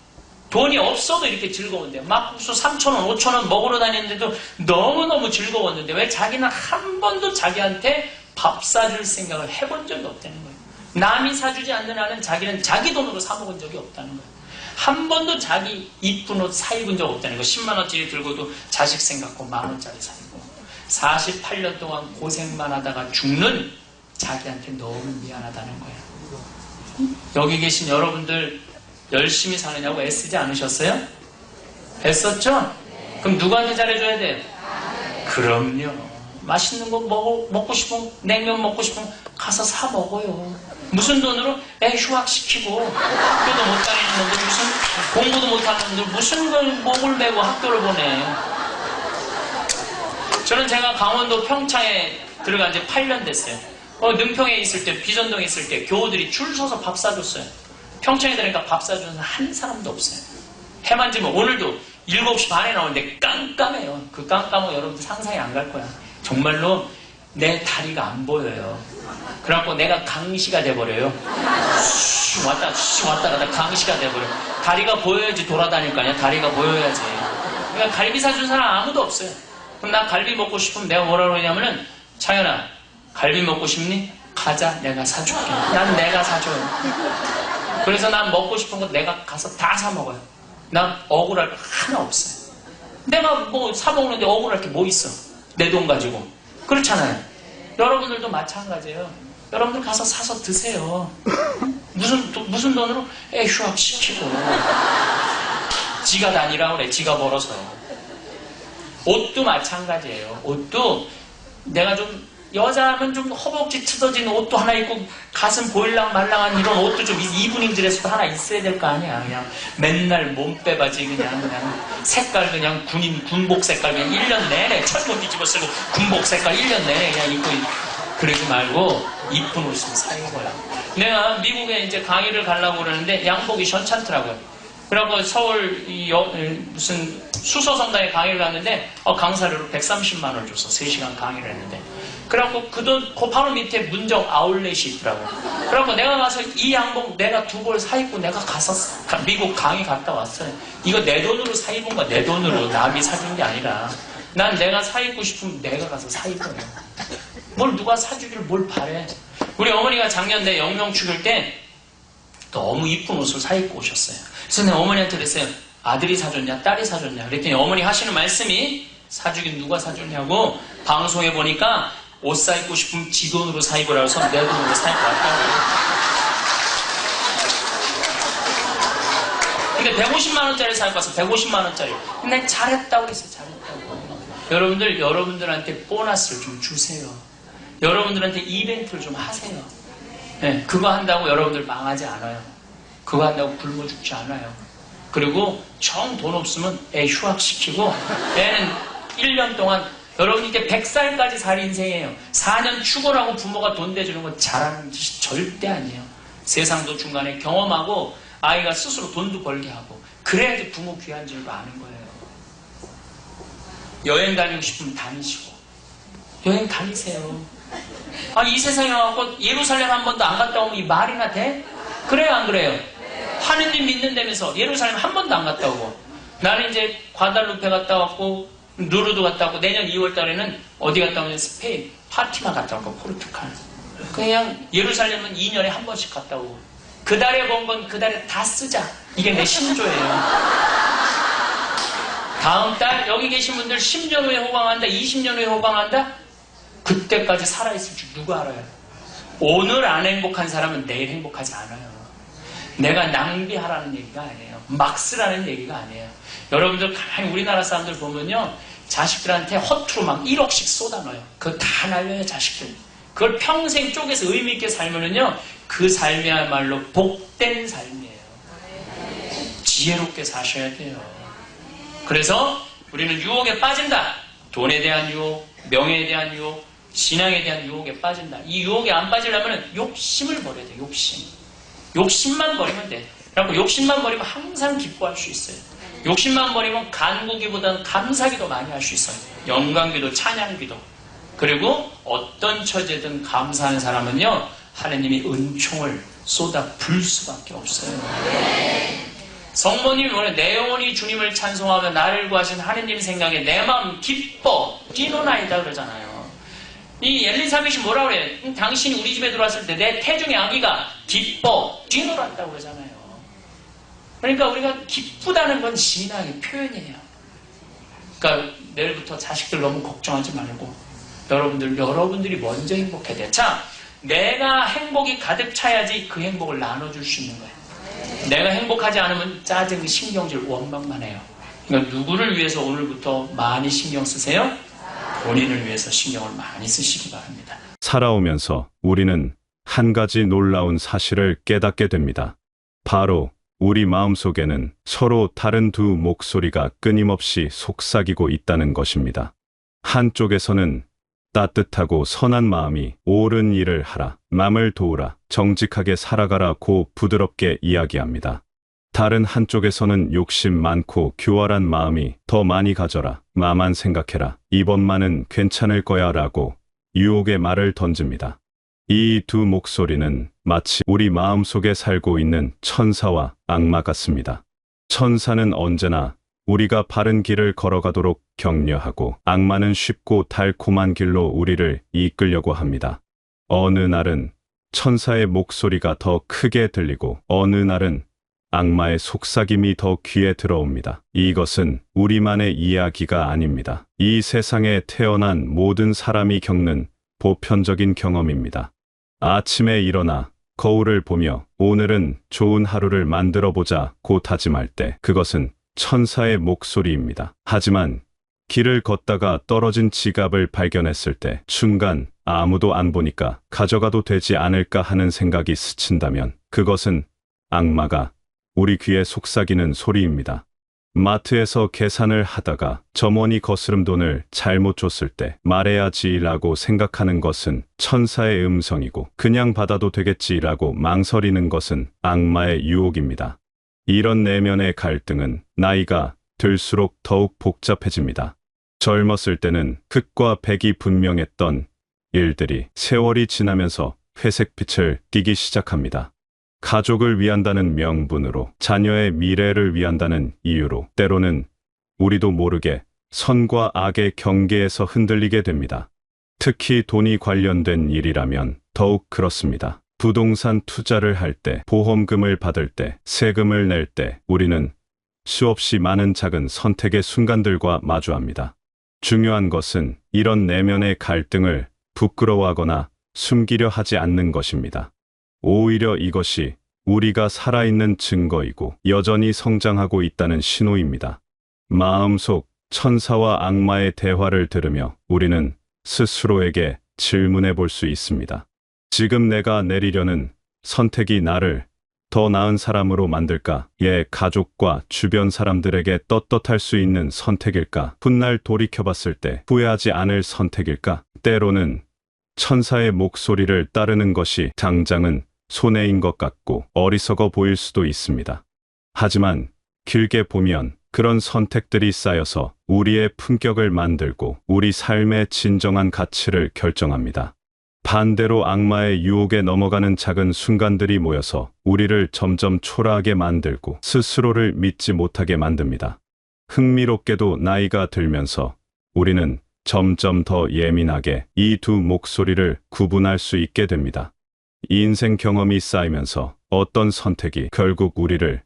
돈이 없어도 이렇게 즐거운데 막국수 3,000원, 5,000원 먹으러 다녔는데도 너무너무 즐거웠는데 왜 자기는 한 번도 자기한테 밥 사줄 생각을 해본 적이 없다는 거예요. 남이 사주지 않는 한은 자기는 자기 돈으로 사 먹은 적이 없다는 거예요. 한 번도 자기 이쁜 옷 사 입은 적 없다는 거예요. 10만 원짜리 들고도 자식 생각고 만 원짜리 사 입고 48년 동안 고생만 하다가 죽는 자기한테 너무 미안하다는 거예요. 여기 계신 여러분들 열심히 사느냐고 애쓰지 않으셨어요? 애썼죠? 그럼 누구한테 잘해줘야 돼? 그럼요. 맛있는 거 먹고 싶으면 냉면 먹고 싶으면 가서 사 먹어요. 무슨 돈으로? 휴학시키고 학교도 못 다니는 놈들 무슨 공부도 못하는 놈들 무슨 걸 목을 메고 학교를 보내. 저는 제가 강원도 평창에 들어간 지 8년 됐어요. 능평에 있을 때 비전동에 있을 때 교우들이 줄 서서 밥 사줬어요. 평창에 들어가니까 밥 사주는 한 사람도 없어요. 해만 지면 오늘도 7시 반에 나오는데 깜깜해요. 그 깜깜은 여러분들 상상이 안 갈 거야. 정말로 내 다리가 안 보여요. 그래갖고 내가 강시가 돼버려요. 왔다 가다 강시가 돼버려요. 다리가 보여야지 돌아다닐 거 아니야. 다리가 보여야지. 그러니까 갈비 사준 사람 아무도 없어요. 그럼 나 갈비 먹고 싶으면 내가 뭐라 그러냐면은 창현아 갈비 먹고 싶니? 가자 내가 사줄게. 난 내가 사줘요. 그래서 난 먹고 싶은 거 내가 가서 다 사 먹어요. 난 억울할 거 하나 없어요. 내가 뭐 사 먹는데 억울할 게 뭐 있어? 내 돈 가지고. 그렇잖아요. 여러분들도 마찬가지예요. 여러분들 가서 사서 드세요. 무슨 돈으로? 휴학시키고. 지가 다니라 그래. 지가 벌어서. 옷도 마찬가지예요. 옷도 내가 좀 여자하면 좀 허벅지 트어진 옷도 하나 입고 가슴 보일랑 말랑한 이런 옷도 좀 이브닝 드레스도 하나 있어야 될 거 아니야. 그냥 맨날 몸빼바지 그냥 색깔 그냥 군복 색깔 그냥 1년 내내 철모 뒤집어 쓰고 군복 색깔 1년 내내 그냥 입고 그러지 말고 이쁜 옷을 사 입어요. 내가 미국에 이제 강의를 가려고 그러는데 양복이 괜찮더라고요. 그래갖고 서울 무슨 수서성당에 강의를 갔는데 강사료로 130만 원을 줬어. 3시간 강의를 했는데 그래갖고 그 돈, 그 바로 밑에 문정 아울렛이 있더라고. 그래갖고 내가 가서 이 양복 내가 두 벌 사입고 내가 가서 미국 강의 갔다 왔어요. 이거 내 돈으로 사입은 거, 내 돈으로 남이 사준 게 아니라. 난 내가 사입고 싶으면 내가 가서 사입어요. 뭘 누가 사주기를 뭘 바래. 우리 어머니가 작년 내 영명 축일 때 너무 이쁜 옷을 사입고 오셨어요. 그래서 내가 어머니한테 그랬어요. 아들이 사줬냐 딸이 사줬냐 그랬더니 어머니 하시는 말씀이 사주긴 누가 사줬냐고 방송에 보니까 옷 사입고 싶으면 지 돈으로 사입으라고 해서 내 돈으로 사입고 왔다고. 그러니까 150만원짜리 사입고 와서 150만원짜리. 근데 잘했다고 그랬어요. 잘했다고. 여러분들한테 보너스를 좀 주세요. 여러분들한테 이벤트를 좀 하세요. 네, 그거 한다고 여러분들 망하지 않아요. 그거 한다고 굶어 죽지 않아요. 그리고 정 돈 없으면 애 휴학시키고 애는 1년 동안 여러분 이게 100살까지 살 인생이에요. 4년 축원하고 부모가 돈 대주는 건 잘하는 짓이 절대 아니에요. 세상도 중간에 경험하고 아이가 스스로 돈도 벌게 하고 그래야지 부모 귀한 줄도 아는 거예요. 여행 다니고 싶으면 다니시고 여행 다니세요. 이 세상에 와서 예루살렘 한 번도 안 갔다 오면 이 말이나 돼? 그래요 안 그래요? 하느님 믿는다면서 예루살렘 한 번도 안 갔다 오고 나는 이제 과달루페 갔다 왔고 루르도 갔다 왔고 내년 2월 달에는 어디 갔다 오면 스페인 파티마 갔다 왔고 포르투갈 그냥 예루살렘은 2년에 한 번씩 갔다 오고 그 달에 번 건 그 달에 다 쓰자 이게 내 신조예요. 다음 달 여기 계신 분들 10년 후에 호강한다 20년 후에 호강한다 그때까지 살아있을 줄 누가 알아요? 오늘 안 행복한 사람은 내일 행복하지 않아요. 내가 낭비하라는 얘기가 아니에요. 막 쓰라는 얘기가 아니에요. 여러분들 가만히 우리나라 사람들 보면요. 자식들한테 허투루 막 1억씩 쏟아넣어요. 그거 다 날려요 자식들. 그걸 평생 쪼개서 의미있게 살면은요. 그 삶이야말로 복된 삶이에요. 지혜롭게 사셔야 돼요. 그래서 우리는 유혹에 빠진다. 돈에 대한 유혹, 명예에 대한 유혹, 신앙에 대한 유혹에 빠진다. 이 유혹에 안 빠지려면 욕심을 버려야 돼. 욕심만 버리면 돼. 그래갖고 욕심만 버리면 항상 기뻐할 수 있어요. 욕심만 버리면 간구기보다는 감사기도 많이 할 수 있어요. 영광기도 찬양기도. 그리고 어떤 처제든 감사하는 사람은요. 하나님이 은총을 쏟아 불 수밖에 없어요. 성모님이 오늘 내 영혼이 주님을 찬송하며 나를 구하신 하느님 생각에 내 마음 기뻐 뛰노나이다 그러잖아요. 이 엘리사벳이 뭐라 그래요? 당신이 우리 집에 들어왔을 때 내 태중의 아기가 기뻐 뛰놀았다고 그러잖아요. 그러니까 우리가 기쁘다는 건 신앙의 표현이에요. 그러니까 내일부터 자식들 너무 걱정하지 말고 여러분들이 먼저 행복해야 돼요. 자, 내가 행복이 가득 차야지 그 행복을 나눠줄 수 있는 거예요. 내가 행복하지 않으면 짜증, 신경질, 원망만 해요. 그러니까 누구를 위해서 오늘부터 많이 신경 쓰세요? 본인을 위해서 신경을 많이 쓰시기 바랍니다. 살아오면서 우리는 한 가지 놀라운 사실을 깨닫게 됩니다. 바로 우리 마음속에는 서로 다른 두 목소리가 끊임없이 속삭이고 있다는 것입니다. 한쪽에서는 따뜻하고 선한 마음이 옳은 일을 하라, 남을 도우라, 정직하게 살아가라고 부드럽게 이야기합니다. 다른 한쪽에서는 욕심 많고 교활한 마음이 더 많이 가져라, 나만 생각해라, 이번만은 괜찮을 거야 라고 유혹의 말을 던집니다. 이 두 목소리는 마치 우리 마음속에 살고 있는 천사와 악마 같습니다. 천사는 언제나 우리가 바른 길을 걸어가도록 격려하고 악마는 쉽고 달콤한 길로 우리를 이끌려고 합니다. 어느 날은 천사의 목소리가 더 크게 들리고 어느 날은 악마의 속삭임이 더 귀에 들어옵니다. 이것은 우리만의 이야기가 아닙니다. 이 세상에 태어난 모든 사람이 겪는 보편적인 경험입니다. 아침에 일어나 거울을 보며 오늘은 좋은 하루를 만들어보자고 다짐할 때 그것은 천사의 목소리입니다. 하지만 길을 걷다가 떨어진 지갑을 발견했을 때 순간 아무도 안 보니까 가져가도 되지 않을까 하는 생각이 스친다면 그것은 악마가 우리 귀에 속삭이는 소리입니다. 마트에서 계산을 하다가 점원이 거스름 돈을 잘못 줬을 때 말해야지라고 생각하는 것은 천사의 음성이고 그냥 받아도 되겠지라고 망설이는 것은 악마의 유혹입니다. 이런 내면의 갈등은 나이가 들수록 더욱 복잡해집니다. 젊었을 때는 흑과 백이 분명했던 일들이 세월이 지나면서 회색빛을 띠기 시작합니다. 가족을 위한다는 명분으로, 자녀의 미래를 위한다는 이유로, 때로는 우리도 모르게 선과 악의 경계에서 흔들리게 됩니다. 특히 돈이 관련된 일이라면 더욱 그렇습니다. 부동산 투자를 할 때, 보험금을 받을 때, 세금을 낼 때 우리는 수없이 많은 작은 선택의 순간들과 마주합니다. 중요한 것은 이런 내면의 갈등을 부끄러워하거나 숨기려 하지 않는 것입니다. 오히려 이것이 우리가 살아있는 증거이고 여전히 성장하고 있다는 신호입니다. 마음속 천사와 악마의 대화를 들으며 우리는 스스로에게 질문해 볼 수 있습니다. 지금 내가 내리려는 선택이 나를 더 나은 사람으로 만들까? 가족과 주변 사람들에게 떳떳할 수 있는 선택일까? 훗날 돌이켜봤을 때 후회하지 않을 선택일까? 때로는 천사의 목소리를 따르는 것이 당장은 손해인 것 같고 어리석어 보일 수도 있습니다. 하지만 길게 보면 그런 선택들이 쌓여서 우리의 품격을 만들고 우리 삶의 진정한 가치를 결정합니다. 반대로 악마의 유혹에 넘어가는 작은 순간들이 모여서 우리를 점점 초라하게 만들고 스스로를 믿지 못하게 만듭니다. 흥미롭게도 나이가 들면서 우리는 점점 더 예민하게 이 두 목소리를 구분할 수 있게 됩니다. 인생 경험이 쌓이면서 어떤 선택이 결국 우리를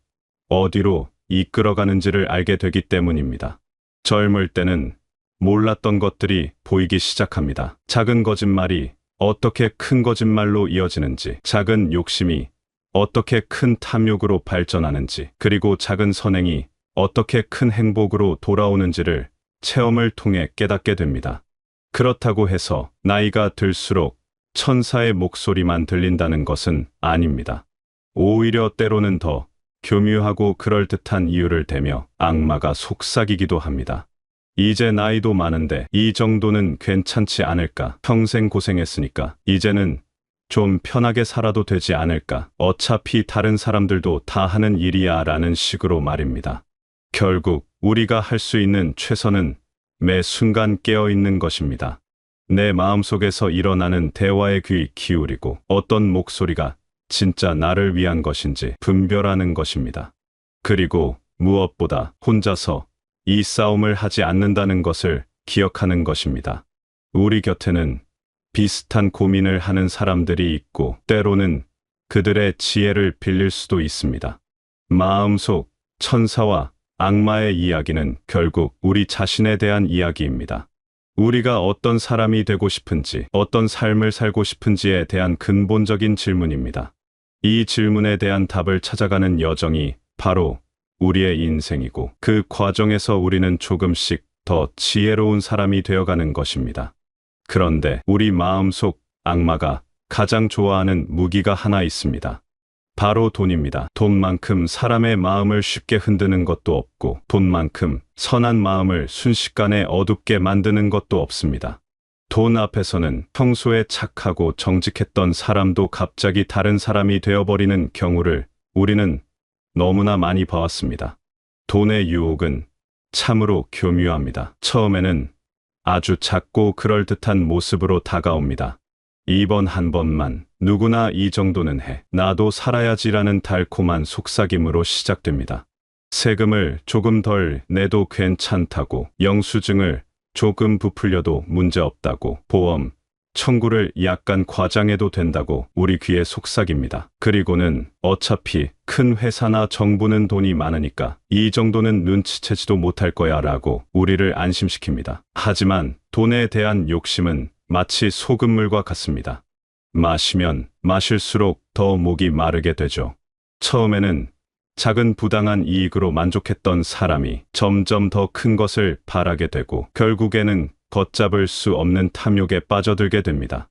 어디로 이끌어가는지를 알게 되기 때문입니다. 젊을 때는 몰랐던 것들이 보이기 시작합니다. 작은 거짓말이 어떻게 큰 거짓말로 이어지는지, 작은 욕심이 어떻게 큰 탐욕으로 발전하는지, 그리고 작은 선행이 어떻게 큰 행복으로 돌아오는지를 체험을 통해 깨닫게 됩니다. 그렇다고 해서 나이가 들수록 천사의 목소리만 들린다는 것은 아닙니다. 오히려 때로는 더 교묘하고 그럴듯한 이유를 대며 악마가 속삭이기도 합니다. 이제 나이도 많은데 이 정도는 괜찮지 않을까? 평생 고생했으니까 이제는 좀 편하게 살아도 되지 않을까? 어차피 다른 사람들도 다 하는 일이야 라는 식으로 말입니다. 결국 우리가 할 수 있는 최선은 매 순간 깨어있는 것입니다. 내 마음속에서 일어나는 대화에 귀 기울이고 어떤 목소리가 진짜 나를 위한 것인지 분별하는 것입니다. 그리고 무엇보다 혼자서 이 싸움을 하지 않는다는 것을 기억하는 것입니다. 우리 곁에는 비슷한 고민을 하는 사람들이 있고 때로는 그들의 지혜를 빌릴 수도 있습니다. 마음속 천사와 악마의 이야기는 결국 우리 자신에 대한 이야기입니다. 우리가 어떤 사람이 되고 싶은지, 어떤 삶을 살고 싶은지에 대한 근본적인 질문입니다. 이 질문에 대한 답을 찾아가는 여정이 바로 우리의 인생이고 그 과정에서 우리는 조금씩 더 지혜로운 사람이 되어가는 것입니다. 그런데 우리 마음속 악마가 가장 좋아하는 무기가 하나 있습니다. 바로 돈입니다. 돈만큼 사람의 마음을 쉽게 흔드는 것도 없고 돈만큼 선한 마음을 순식간에 어둡게 만드는 것도 없습니다. 돈 앞에서는 평소에 착하고 정직했던 사람도 갑자기 다른 사람이 되어버리는 경우를 우리는 너무나 많이 봐왔습니다. 돈의 유혹은 참으로 교묘합니다. 처음에는 아주 작고 그럴듯한 모습으로 다가옵니다. 이번 한 번만, 누구나 이 정도는 해, 나도 살아야지라는 달콤한 속삭임으로 시작됩니다. 세금을 조금 덜 내도 괜찮다고, 영수증을 조금 부풀려도 문제없다고, 보험 청구를 약간 과장해도 된다고 우리 귀에 속삭입니다. 그리고는 어차피 큰 회사나 정부는 돈이 많으니까 이 정도는 눈치채지도 못할 거야 라고 우리를 안심시킵니다. 하지만 돈에 대한 욕심은 마치 소금물과 같습니다. 마시면 마실수록 더 목이 마르게 되죠. 처음에는 작은 부당한 이익으로 만족했던 사람이 점점 더 큰 것을 바라게 되고 결국에는 걷잡을 수 없는 탐욕에 빠져들게 됩니다.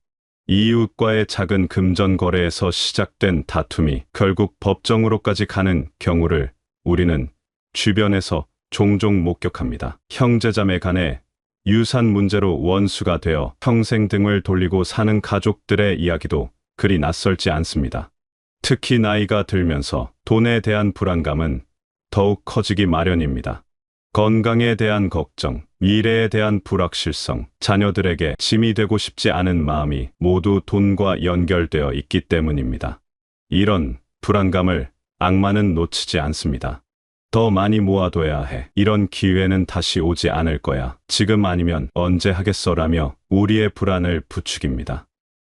이웃과의 작은 금전 거래에서 시작된 다툼이 결국 법정으로까지 가는 경우를 우리는 주변에서 종종 목격합니다. 형제자매 간에 유산 문제로 원수가 되어 평생 등을 돌리고 사는 가족들의 이야기도 그리 낯설지 않습니다. 특히 나이가 들면서 돈에 대한 불안감은 더욱 커지기 마련입니다. 건강에 대한 걱정, 미래에 대한 불확실성, 자녀들에게 짐이 되고 싶지 않은 마음이 모두 돈과 연결되어 있기 때문입니다. 이런 불안감을 악마는 놓치지 않습니다. 더 많이 모아둬야 해. 이런 기회는 다시 오지 않을 거야. 지금 아니면 언제 하겠어라며 우리의 불안을 부추깁니다.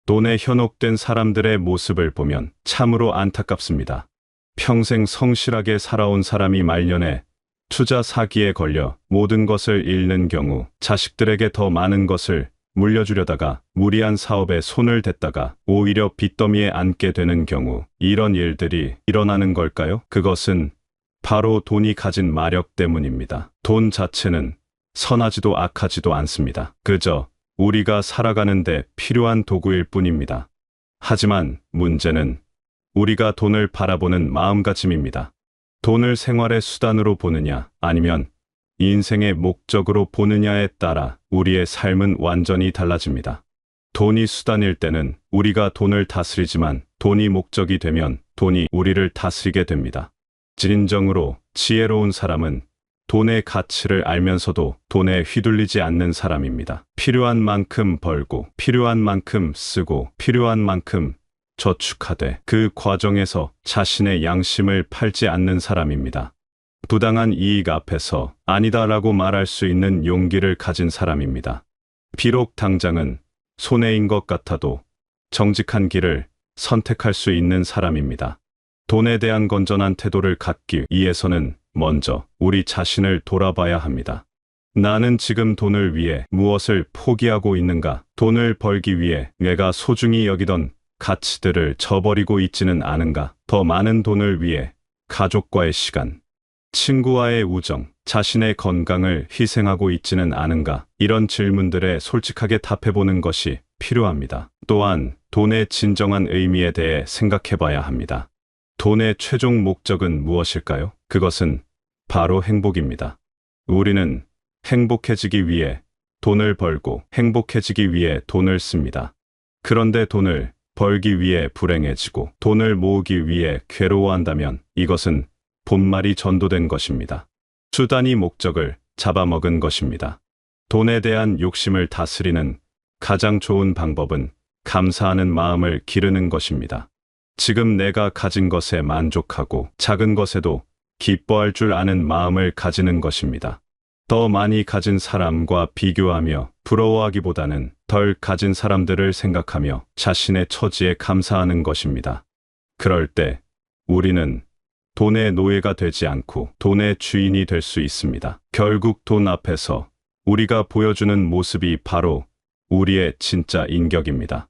돈에 현혹된 사람들의 모습을 보면 참으로 안타깝습니다. 평생 성실하게 살아온 사람이 말년에 투자 사기에 걸려 모든 것을 잃는 경우, 자식들에게 더 많은 것을 물려주려다가 무리한 사업에 손을 댔다가 오히려 빚더미에 앉게 되는 경우, 이런 일들이 일어나는 걸까요? 그것은 바로 돈이 가진 마력 때문입니다. 돈 자체는 선하지도 악하지도 않습니다. 그저 우리가 살아가는데 필요한 도구일 뿐입니다. 하지만 문제는 우리가 돈을 바라보는 마음가짐입니다. 돈을 생활의 수단으로 보느냐, 아니면 인생의 목적으로 보느냐에 따라 우리의 삶은 완전히 달라집니다. 돈이 수단일 때는 우리가 돈을 다스리지만 돈이 목적이 되면 돈이 우리를 다스리게 됩니다. 진정으로 지혜로운 사람은 돈의 가치를 알면서도 돈에 휘둘리지 않는 사람입니다. 필요한 만큼 벌고, 필요한 만큼 쓰고, 필요한 만큼 저축하되 그 과정에서 자신의 양심을 팔지 않는 사람입니다. 부당한 이익 앞에서 아니다라고 말할 수 있는 용기를 가진 사람입니다. 비록 당장은 손해인 것 같아도 정직한 길을 선택할 수 있는 사람입니다. 돈에 대한 건전한 태도를 갖기 위해서는 먼저 우리 자신을 돌아봐야 합니다. 나는 지금 돈을 위해 무엇을 포기하고 있는가? 돈을 벌기 위해 내가 소중히 여기던 가치들을 저버리고 있지는 않은가? 더 많은 돈을 위해 가족과의 시간, 친구와의 우정, 자신의 건강을 희생하고 있지는 않은가? 이런 질문들에 솔직하게 답해보는 것이 필요합니다. 또한 돈의 진정한 의미에 대해 생각해봐야 합니다. 돈의 최종 목적은 무엇일까요? 그것은 바로 행복입니다. 우리는 행복해지기 위해 돈을 벌고 행복해지기 위해 돈을 씁니다. 그런데 돈을 벌기 위해 불행해지고 돈을 모으기 위해 괴로워한다면 이것은 본말이 전도된 것입니다. 수단이 목적을 잡아먹은 것입니다. 돈에 대한 욕심을 다스리는 가장 좋은 방법은 감사하는 마음을 기르는 것입니다. 지금 내가 가진 것에 만족하고 작은 것에도 기뻐할 줄 아는 마음을 가지는 것입니다. 더 많이 가진 사람과 비교하며 부러워하기보다는 덜 가진 사람들을 생각하며 자신의 처지에 감사하는 것입니다. 그럴 때 우리는 돈의 노예가 되지 않고 돈의 주인이 될 수 있습니다. 결국 돈 앞에서 우리가 보여주는 모습이 바로 우리의 진짜 인격입니다.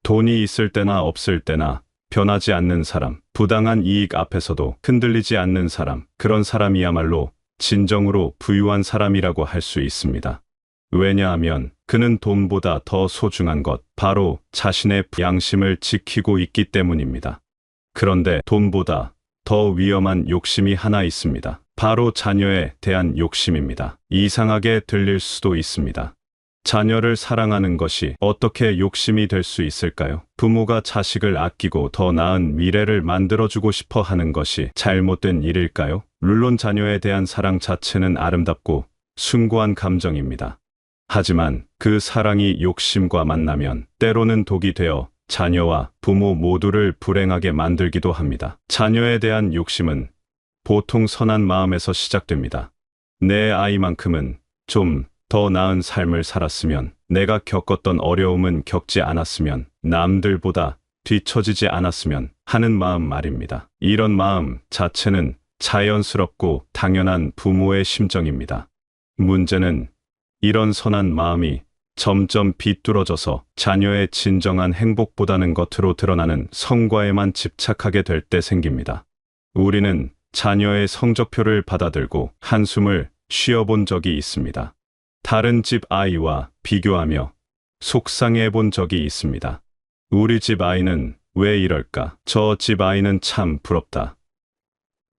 돈이 있을 때나 없을 때나 변하지 않는 사람, 부당한 이익 앞에서도 흔들리지 않는 사람, 그런 사람이야말로 진정으로 부유한 사람이라고 할 수 있습니다. 왜냐하면 그는 돈보다 더 소중한 것, 바로 자신의 양심을 지키고 있기 때문입니다. 그런데 돈보다 더 위험한 욕심이 하나 있습니다. 바로 자녀에 대한 욕심입니다. 이상하게 들릴 수도 있습니다. 자녀를 사랑하는 것이 어떻게 욕심이 될 수 있을까요? 부모가 자식을 아끼고 더 나은 미래를 만들어주고 싶어 하는 것이 잘못된 일일까요? 물론 자녀에 대한 사랑 자체는 아름답고 숭고한 감정입니다. 하지만 그 사랑이 욕심과 만나면 때로는 독이 되어 자녀와 부모 모두를 불행하게 만들기도 합니다. 자녀에 대한 욕심은 보통 선한 마음에서 시작됩니다. 내 아이만큼은 좀 더 나은 삶을 살았으면, 내가 겪었던 어려움은 겪지 않았으면, 남들보다 뒤처지지 않았으면 하는 마음 말입니다. 이런 마음 자체는 자연스럽고 당연한 부모의 심정입니다. 문제는 이런 선한 마음이 점점 비뚤어져서 자녀의 진정한 행복보다는 겉으로 드러나는 성과에만 집착하게 될 때 생깁니다. 우리는 자녀의 성적표를 받아들고 한숨을 쉬어본 적이 있습니다. 다른 집 아이와 비교하며 속상해 본 적이 있습니다. 우리 집 아이는 왜 이럴까? 저 집 아이는 참 부럽다.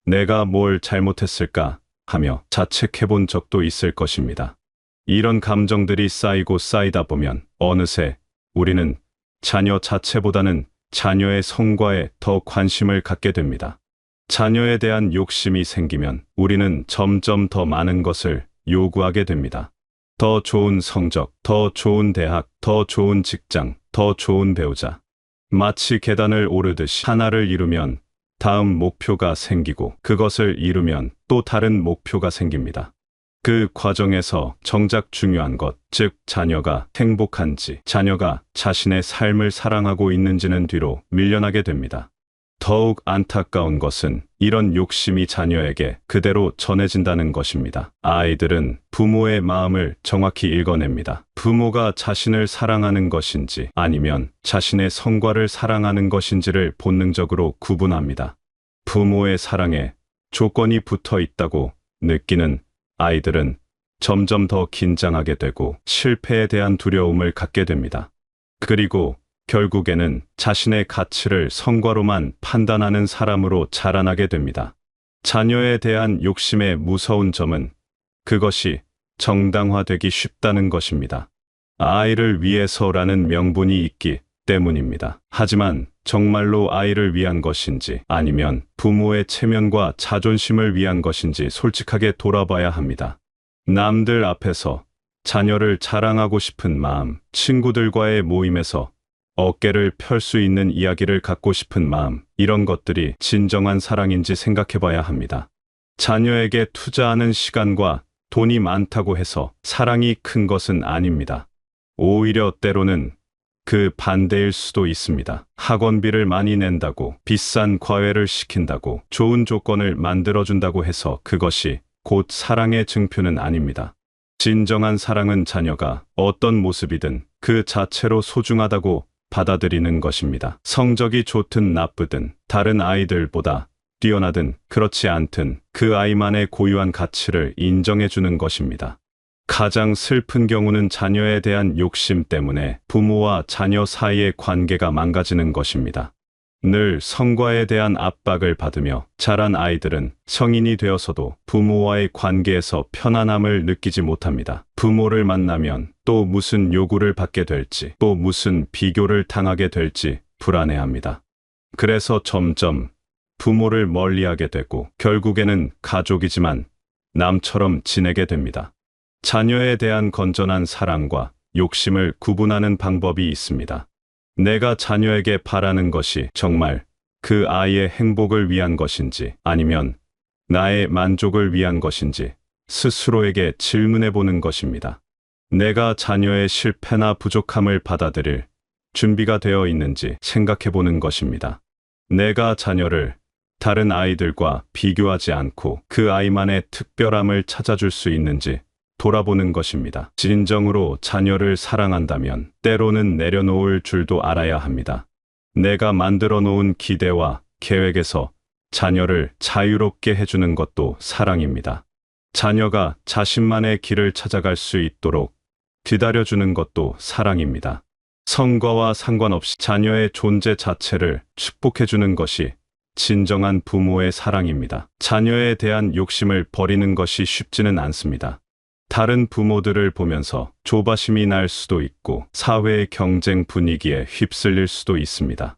내가 뭘 잘못했을까? 하며 자책해 본 적도 있을 것입니다. 이런 감정들이 쌓이고 쌓이다 보면 어느새 우리는 자녀 자체보다는 자녀의 성과에 더 관심을 갖게 됩니다. 자녀에 대한 욕심이 생기면 우리는 점점 더 많은 것을 요구하게 됩니다. 더 좋은 성적, 더 좋은 대학, 더 좋은 직장, 더 좋은 배우자. 마치 계단을 오르듯이 하나를 이루면 다음 목표가 생기고 그것을 이루면 또 다른 목표가 생깁니다. 그 과정에서 정작 중요한 것, 즉 자녀가 행복한지, 자녀가 자신의 삶을 사랑하고 있는지는 뒤로 밀려나게 됩니다. 더욱 안타까운 것은 이런 욕심이 자녀에게 그대로 전해진다는 것입니다. 아이들은 부모의 마음을 정확히 읽어냅니다. 부모가 자신을 사랑하는 것인지 아니면 자신의 성과를 사랑하는 것인지를 본능적으로 구분합니다. 부모의 사랑에 조건이 붙어 있다고 느끼는 아이들은 점점 더 긴장하게 되고 실패에 대한 두려움을 갖게 됩니다. 그리고 결국에는 자신의 가치를 성과로만 판단하는 사람으로 자라나게 됩니다. 자녀에 대한 욕심의 무서운 점은 그것이 정당화되기 쉽다는 것입니다. 아이를 위해서라는 명분이 있기 때문입니다. 하지만 정말로 아이를 위한 것인지 아니면 부모의 체면과 자존심을 위한 것인지 솔직하게 돌아봐야 합니다. 남들 앞에서 자녀를 자랑하고 싶은 마음, 친구들과의 모임에서 어깨를 펼 수 있는 이야기를 갖고 싶은 마음, 이런 것들이 진정한 사랑인지 생각해 봐야 합니다. 자녀에게 투자하는 시간과 돈이 많다고 해서 사랑이 큰 것은 아닙니다. 오히려 때로는 그 반대일 수도 있습니다. 학원비를 많이 낸다고, 비싼 과외를 시킨다고, 좋은 조건을 만들어준다고 해서 그것이 곧 사랑의 증표는 아닙니다. 진정한 사랑은 자녀가 어떤 모습이든 그 자체로 소중하다고 받아들이는 것입니다. 성적이 좋든 나쁘든, 다른 아이들보다 뛰어나든 그렇지 않든 그 아이만의 고유한 가치를 인정해주는 것입니다. 가장 슬픈 경우는 자녀에 대한 욕심 때문에 부모와 자녀 사이의 관계가 망가지는 것입니다. 늘 성과에 대한 압박을 받으며 자란 아이들은 성인이 되어서도 부모와의 관계에서 편안함을 느끼지 못합니다. 부모를 만나면 또 무슨 요구를 받게 될지, 또 무슨 비교를 당하게 될지 불안해합니다. 그래서 점점 부모를 멀리하게 되고 결국에는 가족이지만 남처럼 지내게 됩니다. 자녀에 대한 건전한 사랑과 욕심을 구분하는 방법이 있습니다. 내가 자녀에게 바라는 것이 정말 그 아이의 행복을 위한 것인지 아니면 나의 만족을 위한 것인지 스스로에게 질문해 보는 것입니다. 내가 자녀의 실패나 부족함을 받아들일 준비가 되어 있는지 생각해 보는 것입니다. 내가 자녀를 다른 아이들과 비교하지 않고 그 아이만의 특별함을 찾아줄 수 있는지 돌아보는 것입니다. 진정으로 자녀를 사랑한다면 때로는 내려놓을 줄도 알아야 합니다. 내가 만들어 놓은 기대와 계획에서 자녀를 자유롭게 해주는 것도 사랑입니다. 자녀가 자신만의 길을 찾아갈 수 있도록 기다려주는 것도 사랑입니다. 성과와 상관없이 자녀의 존재 자체를 축복해주는 것이 진정한 부모의 사랑입니다. 자녀에 대한 욕심을 버리는 것이 쉽지는 않습니다. 다른 부모들을 보면서 조바심이 날 수도 있고 사회의 경쟁 분위기에 휩쓸릴 수도 있습니다.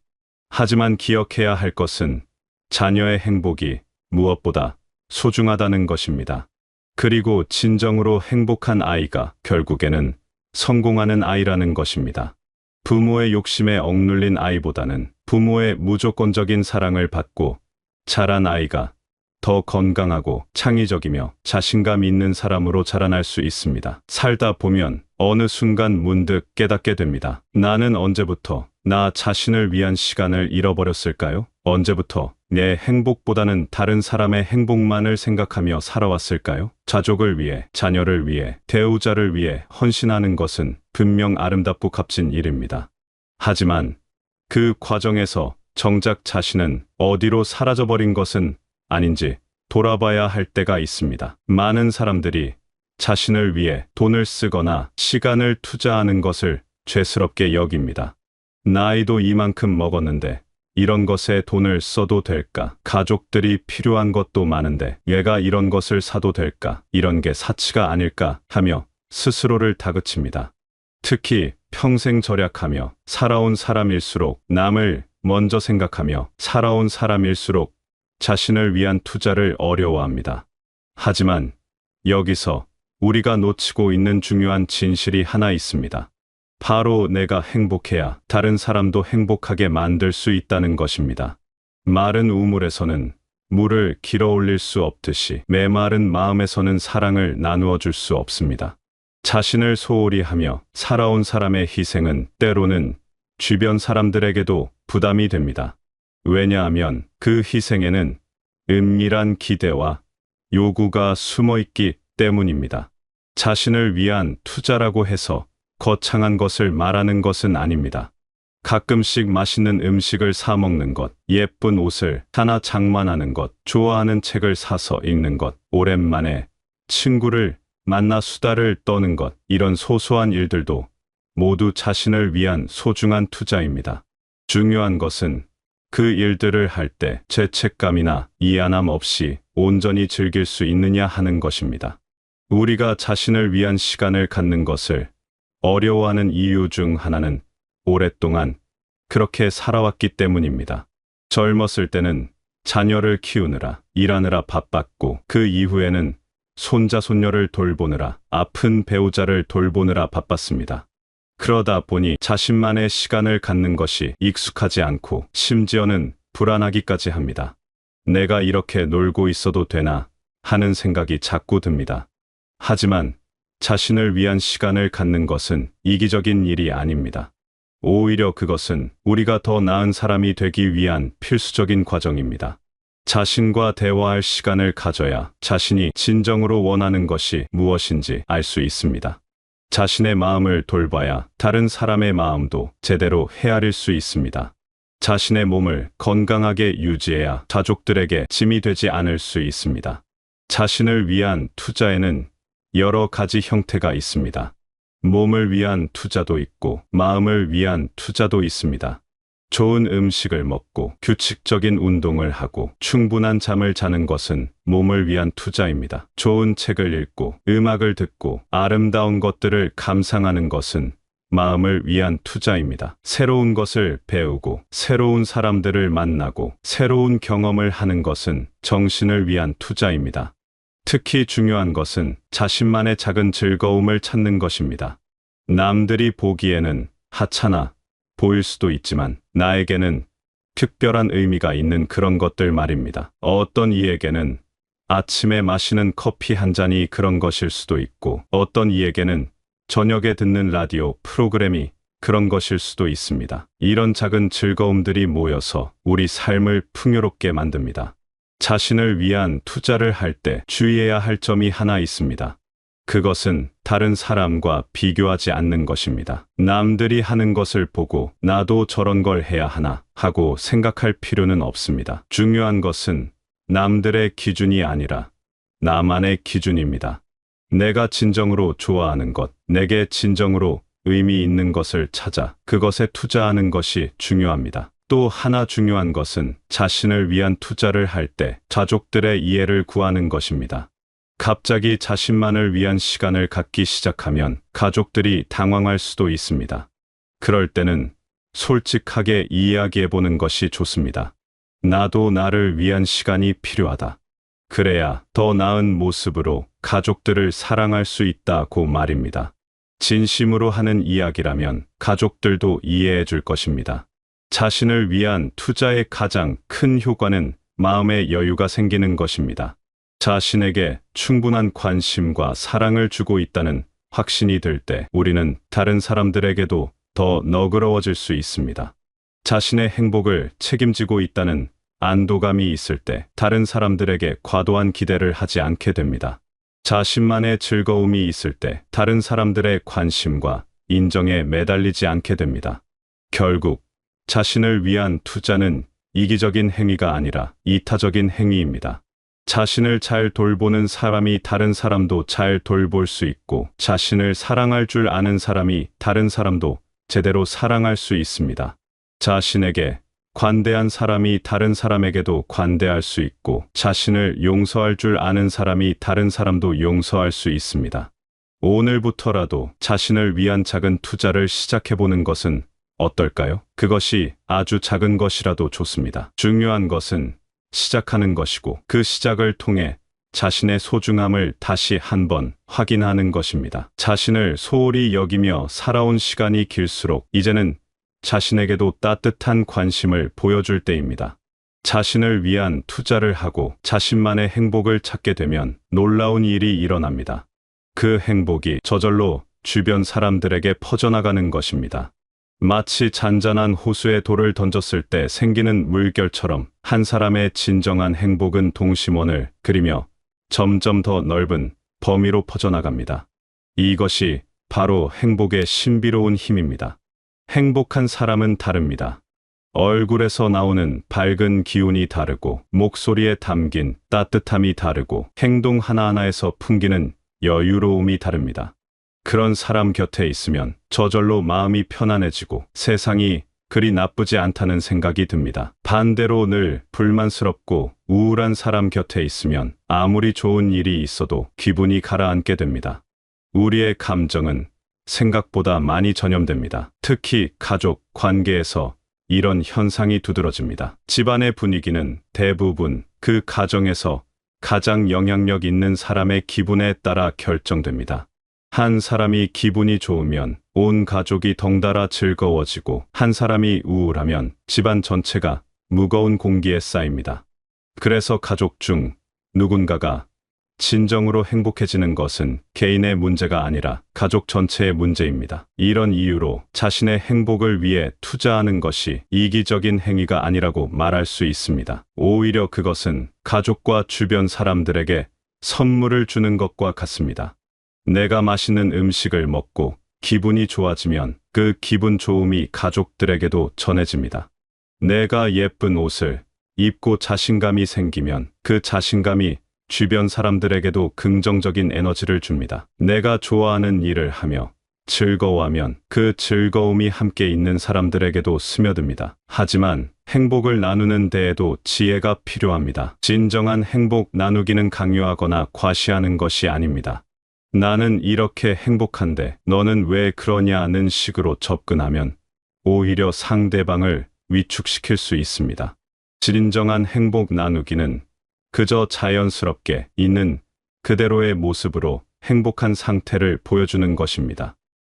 하지만 기억해야 할 것은 자녀의 행복이 무엇보다 소중하다는 것입니다. 그리고 진정으로 행복한 아이가 결국에는 성공하는 아이라는 것입니다. 부모의 욕심에 억눌린 아이보다는 부모의 무조건적인 사랑을 받고 자란 아이가 더 건강하고 창의적이며 자신감 있는 사람으로 자라날 수 있습니다. 살다 보면 어느 순간 문득 깨닫게 됩니다. 나는 언제부터 나 자신을 위한 시간을 잃어버렸을까요? 언제부터 내 행복보다는 다른 사람의 행복만을 생각하며 살아왔을까요? 자족을 위해, 자녀를 위해, 배우자를 위해 헌신하는 것은 분명 아름답고 값진 일입니다. 하지만 그 과정에서 정작 자신은 어디로 사라져버린 것은 아닌지 돌아봐야 할 때가 있습니다. 많은 사람들이 자신을 위해 돈을 쓰거나 시간을 투자하는 것을 죄스럽게 여깁니다. 나이도 이만큼 먹었는데 이런 것에 돈을 써도 될까? 가족들이 필요한 것도 많은데 얘가 이런 것을 사도 될까? 이런 게 사치가 아닐까? 하며 스스로를 다그칩니다. 특히 평생 절약하며 살아온 사람일수록, 남을 먼저 생각하며 살아온 사람일수록 자신을 위한 투자를 어려워합니다. 하지만 여기서 우리가 놓치고 있는 중요한 진실이 하나 있습니다. 바로 내가 행복해야 다른 사람도 행복하게 만들 수 있다는 것입니다. 마른 우물에서는 물을 길어 올릴 수 없듯이 메마른 마음에서는 사랑을 나누어 줄 수 없습니다. 자신을 소홀히 하며 살아온 사람의 희생은 때로는 주변 사람들에게도 부담이 됩니다. 왜냐하면 그 희생에는 은밀한 기대와 요구가 숨어 있기 때문입니다. 자신을 위한 투자라고 해서 거창한 것을 말하는 것은 아닙니다. 가끔씩 맛있는 음식을 사 먹는 것, 예쁜 옷을 하나 장만하는 것, 좋아하는 책을 사서 읽는 것, 오랜만에 친구를 만나 수다를 떠는 것, 이런 소소한 일들도 모두 자신을 위한 소중한 투자입니다. 중요한 것은 그 일들을 할 때 죄책감이나 미안함 없이 온전히 즐길 수 있느냐 하는 것입니다. 우리가 자신을 위한 시간을 갖는 것을 어려워하는 이유 중 하나는 오랫동안 그렇게 살아왔기 때문입니다. 젊었을 때는 자녀를 키우느라 일하느라 바빴고 그 이후에는 손자 손녀를 돌보느라 아픈 배우자를 돌보느라 바빴습니다. 그러다 보니 자신만의 시간을 갖는 것이 익숙하지 않고 심지어는 불안하기까지 합니다. 내가 이렇게 놀고 있어도 되나 하는 생각이 자꾸 듭니다. 하지만 자신을 위한 시간을 갖는 것은 이기적인 일이 아닙니다. 오히려 그것은 우리가 더 나은 사람이 되기 위한 필수적인 과정입니다. 자신과 대화할 시간을 가져야 자신이 진정으로 원하는 것이 무엇인지 알 수 있습니다. 자신의 마음을 돌봐야 다른 사람의 마음도 제대로 헤아릴 수 있습니다. 자신의 몸을 건강하게 유지해야 가족들에게 짐이 되지 않을 수 있습니다. 자신을 위한 투자에는 여러 가지 형태가 있습니다. 몸을 위한 투자도 있고 마음을 위한 투자도 있습니다. 좋은 음식을 먹고 규칙적인 운동을 하고 충분한 잠을 자는 것은 몸을 위한 투자입니다. 좋은 책을 읽고 음악을 듣고 아름다운 것들을 감상하는 것은 마음을 위한 투자입니다. 새로운 것을 배우고 새로운 사람들을 만나고 새로운 경험을 하는 것은 정신을 위한 투자입니다. 특히 중요한 것은 자신만의 작은 즐거움을 찾는 것입니다. 남들이 보기에는 하찮아 보일 수도 있지만 나에게는 특별한 의미가 있는 그런 것들 말입니다. 어떤 이에게는 아침에 마시는 커피 한 잔이 그런 것일 수도 있고 어떤 이에게는 저녁에 듣는 라디오 프로그램이 그런 것일 수도 있습니다. 이런 작은 즐거움들이 모여서 우리 삶을 풍요롭게 만듭니다. 자신을 위한 투자를 할 때 주의해야 할 점이 하나 있습니다. 그것은 다른 사람과 비교하지 않는 것입니다. 남들이 하는 것을 보고 나도 저런 걸 해야 하나 하고 생각할 필요는 없습니다. 중요한 것은 남들의 기준이 아니라 나만의 기준입니다. 내가 진정으로 좋아하는 것, 내게 진정으로 의미 있는 것을 찾아 그것에 투자하는 것이 중요합니다. 또 하나 중요한 것은 자신을 위한 투자를 할 때 가족들의 이해를 구하는 것입니다. 갑자기 자신만을 위한 시간을 갖기 시작하면 가족들이 당황할 수도 있습니다. 그럴 때는 솔직하게 이야기해보는 것이 좋습니다. 나도 나를 위한 시간이 필요하다. 그래야 더 나은 모습으로 가족들을 사랑할 수 있다고 말입니다. 진심으로 하는 이야기라면 가족들도 이해해 줄 것입니다. 자신을 위한 투자의 가장 큰 효과는 마음의 여유가 생기는 것입니다. 자신에게 충분한 관심과 사랑을 주고 있다는 확신이 들 때 우리는 다른 사람들에게도 더 너그러워질 수 있습니다. 자신의 행복을 책임지고 있다는 안도감이 있을 때 다른 사람들에게 과도한 기대를 하지 않게 됩니다. 자신만의 즐거움이 있을 때 다른 사람들의 관심과 인정에 매달리지 않게 됩니다. 결국 자신을 위한 투자는 이기적인 행위가 아니라 이타적인 행위입니다. 자신을 잘 돌보는 사람이 다른 사람도 잘 돌볼 수 있고 자신을 사랑할 줄 아는 사람이 다른 사람도 제대로 사랑할 수 있습니다. 자신에게 관대한 사람이 다른 사람에게도 관대할 수 있고 자신을 용서할 줄 아는 사람이 다른 사람도 용서할 수 있습니다. 오늘부터라도 자신을 위한 작은 투자를 시작해보는 것은 어떨까요? 그것이 아주 작은 것이라도 좋습니다. 중요한 것은 시작하는 것이고 그 시작을 통해 자신의 소중함을 다시 한번 확인하는 것입니다. 자신을 소홀히 여기며 살아온 시간이 길수록 이제는 자신에게도 따뜻한 관심을 보여줄 때입니다. 자신을 위한 투자를 하고 자신만의 행복을 찾게 되면 놀라운 일이 일어납니다. 그 행복이 저절로 주변 사람들에게 퍼져나가는 것입니다. 마치 잔잔한 호수에 돌을 던졌을 때 생기는 물결처럼 한 사람의 진정한 행복은 동심원을 그리며 점점 더 넓은 범위로 퍼져나갑니다. 이것이 바로 행복의 신비로운 힘입니다. 행복한 사람은 다릅니다. 얼굴에서 나오는 밝은 기운이 다르고 목소리에 담긴 따뜻함이 다르고 행동 하나하나에서 풍기는 여유로움이 다릅니다. 그런 사람 곁에 있으면 저절로 마음이 편안해지고 세상이 그리 나쁘지 않다는 생각이 듭니다. 반대로 늘 불만스럽고 우울한 사람 곁에 있으면 아무리 좋은 일이 있어도 기분이 가라앉게 됩니다. 우리의 감정은 생각보다 많이 전염됩니다. 특히 가족 관계에서 이런 현상이 두드러집니다. 집안의 분위기는 대부분 그 가정에서 가장 영향력 있는 사람의 기분에 따라 결정됩니다. 한 사람이 기분이 좋으면 온 가족이 덩달아 즐거워지고 한 사람이 우울하면 집안 전체가 무거운 공기에 쌓입니다. 그래서 가족 중 누군가가 진정으로 행복해지는 것은 개인의 문제가 아니라 가족 전체의 문제입니다. 이런 이유로 자신의 행복을 위해 투자하는 것이 이기적인 행위가 아니라고 말할 수 있습니다. 오히려 그것은 가족과 주변 사람들에게 선물을 주는 것과 같습니다. 내가 맛있는 음식을 먹고 기분이 좋아지면 그 기분 좋음이 가족들에게도 전해집니다. 내가 예쁜 옷을 입고 자신감이 생기면 그 자신감이 주변 사람들에게도 긍정적인 에너지를 줍니다. 내가 좋아하는 일을 하며 즐거워하면 그 즐거움이 함께 있는 사람들에게도 스며듭니다. 하지만 행복을 나누는 데에도 지혜가 필요합니다. 진정한 행복 나누기는 강요하거나 과시하는 것이 아닙니다. 나는 이렇게 행복한데 너는 왜 그러냐는 식으로 접근하면 오히려 상대방을 위축시킬 수 있습니다. 진정한 행복 나누기는 그저 자연스럽게 있는 그대로의 모습으로 행복한 상태를 보여주는 것입니다.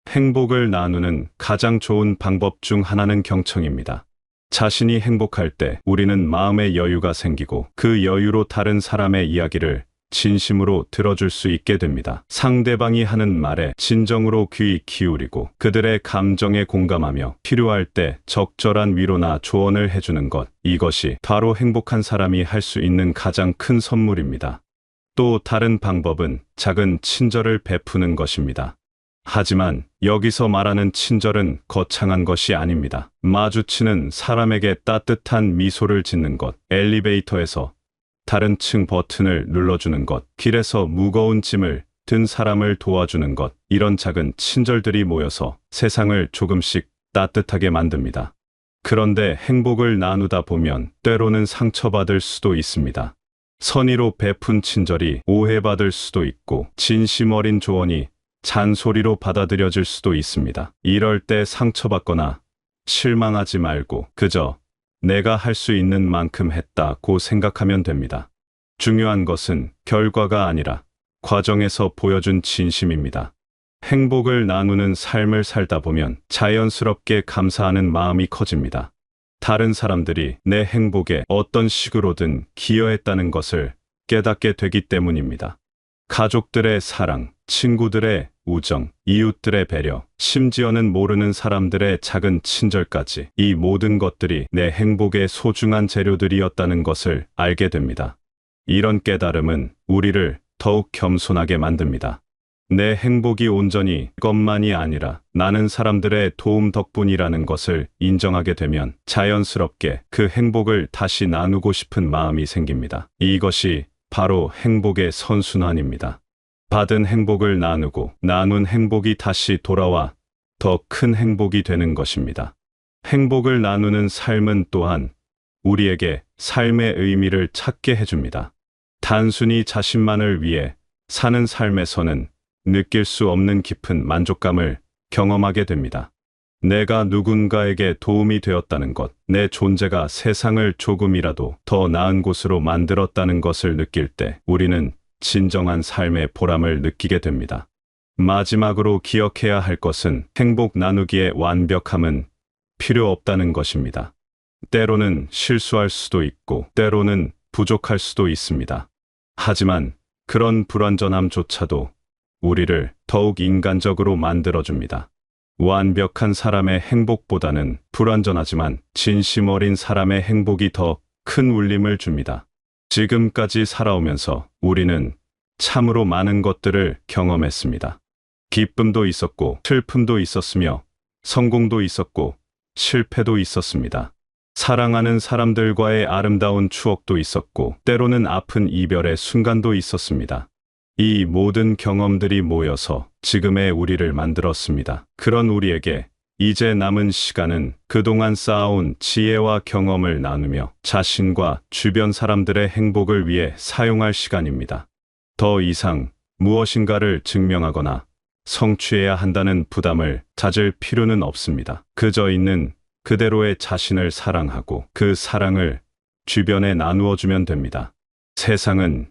행복을 나누는 가장 좋은 방법 중 하나는 경청입니다. 자신이 행복할 때 우리는 마음의 여유가 생기고 그 여유로 다른 사람의 이야기를 진심으로 들어줄 수 있게 됩니다. 상대방이 하는 말에 진정으로 귀 기울이고 그들의 감정에 공감하며 필요할 때 적절한 위로나 조언을 해주는 것, 이것이 바로 행복한 사람이 할 수 있는 가장 큰 선물입니다. 또 다른 방법은 작은 친절을 베푸는 것입니다. 하지만 여기서 말하는 친절은 거창한 것이 아닙니다. 마주치는 사람에게 따뜻한 미소를 짓는 것, 엘리베이터에서 다른 층 버튼을 눌러주는 것, 길에서 무거운 짐을 든 사람을 도와주는 것, 이런 작은 친절들이 모여서 세상을 조금씩 따뜻하게 만듭니다. 그런데 행복을 나누다 보면 때로는 상처받을 수도 있습니다. 선의로 베푼 친절이 오해받을 수도 있고 진심 어린 조언이 잔소리로 받아들여질 수도 있습니다. 이럴 때 상처받거나 실망하지 말고 그저 내가 할 수 있는 만큼 했다고 생각하면 됩니다. 중요한 것은 결과가 아니라 과정에서 보여준 진심입니다. 행복을 나누는 삶을 살다 보면 자연스럽게 감사하는 마음이 커집니다. 다른 사람들이 내 행복에 어떤 식으로든 기여했다는 것을 깨닫게 되기 때문입니다. 가족들의 사랑, 친구들의 우정, 이웃들의 배려, 심지어는 모르는 사람들의 작은 친절까지, 이 모든 것들이 내 행복의 소중한 재료들이었다는 것을 알게 됩니다. 이런 깨달음은 우리를 더욱 겸손하게 만듭니다. 내 행복이 온전히 것만이 아니라 나는 사람들의 도움 덕분이라는 것을 인정하게 되면 자연스럽게 그 행복을 다시 나누고 싶은 마음이 생깁니다. 이것이 바로 행복의 선순환입니다. 받은 행복을 나누고 나눈 행복이 다시 돌아와 더 큰 행복이 되는 것입니다. 행복을 나누는 삶은 또한 우리에게 삶의 의미를 찾게 해줍니다. 단순히 자신만을 위해 사는 삶에서는 느낄 수 없는 깊은 만족감을 경험하게 됩니다. 내가 누군가에게 도움이 되었다는 것, 내 존재가 세상을 조금이라도 더 나은 곳으로 만들었다는 것을 느낄 때 우리는 진정한 삶의 보람을 느끼게 됩니다. 마지막으로 기억해야 할 것은 행복 나누기의 완벽함은 필요 없다는 것입니다. 때로는 실수할 수도 있고 때로는 부족할 수도 있습니다. 하지만 그런 불완전함조차도 우리를 더욱 인간적으로 만들어줍니다. 완벽한 사람의 행복보다는 불완전하지만 진심 어린 사람의 행복이 더 큰 울림을 줍니다. 지금까지 살아오면서 우리는 참으로 많은 것들을 경험했습니다. 기쁨도 있었고 슬픔도 있었으며 성공도 있었고 실패도 있었습니다. 사랑하는 사람들과의 아름다운 추억도 있었고 때로는 아픈 이별의 순간도 있었습니다. 이 모든 경험들이 모여서 지금의 우리를 만들었습니다. 그런 우리에게 이제 남은 시간은 그동안 쌓아온 지혜와 경험을 나누며 자신과 주변 사람들의 행복을 위해 사용할 시간입니다. 더 이상 무엇인가를 증명하거나 성취해야 한다는 부담을 잦을 필요는 없습니다. 그저 있는 그대로의 자신을 사랑하고 그 사랑을 주변에 나누어 주면 됩니다. 세상은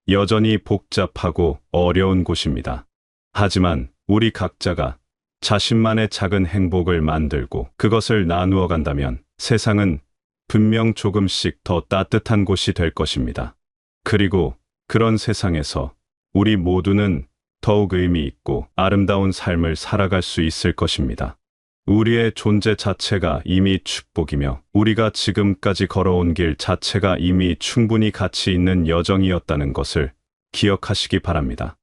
여전히 복잡하고 어려운 곳입니다. 하지만 우리 각자가 자신만의 작은 행복을 만들고 그것을 나누어 간다면 세상은 분명 조금씩 더 따뜻한 곳이 될 것입니다. 그리고 그런 세상에서 우리 모두는 더욱 의미 있고 아름다운 삶을 살아갈 수 있을 것입니다. 우리의 존재 자체가 이미 축복이며 우리가 지금까지 걸어온 길 자체가 이미 충분히 가치 있는 여정이었다는 것을 기억하시기 바랍니다.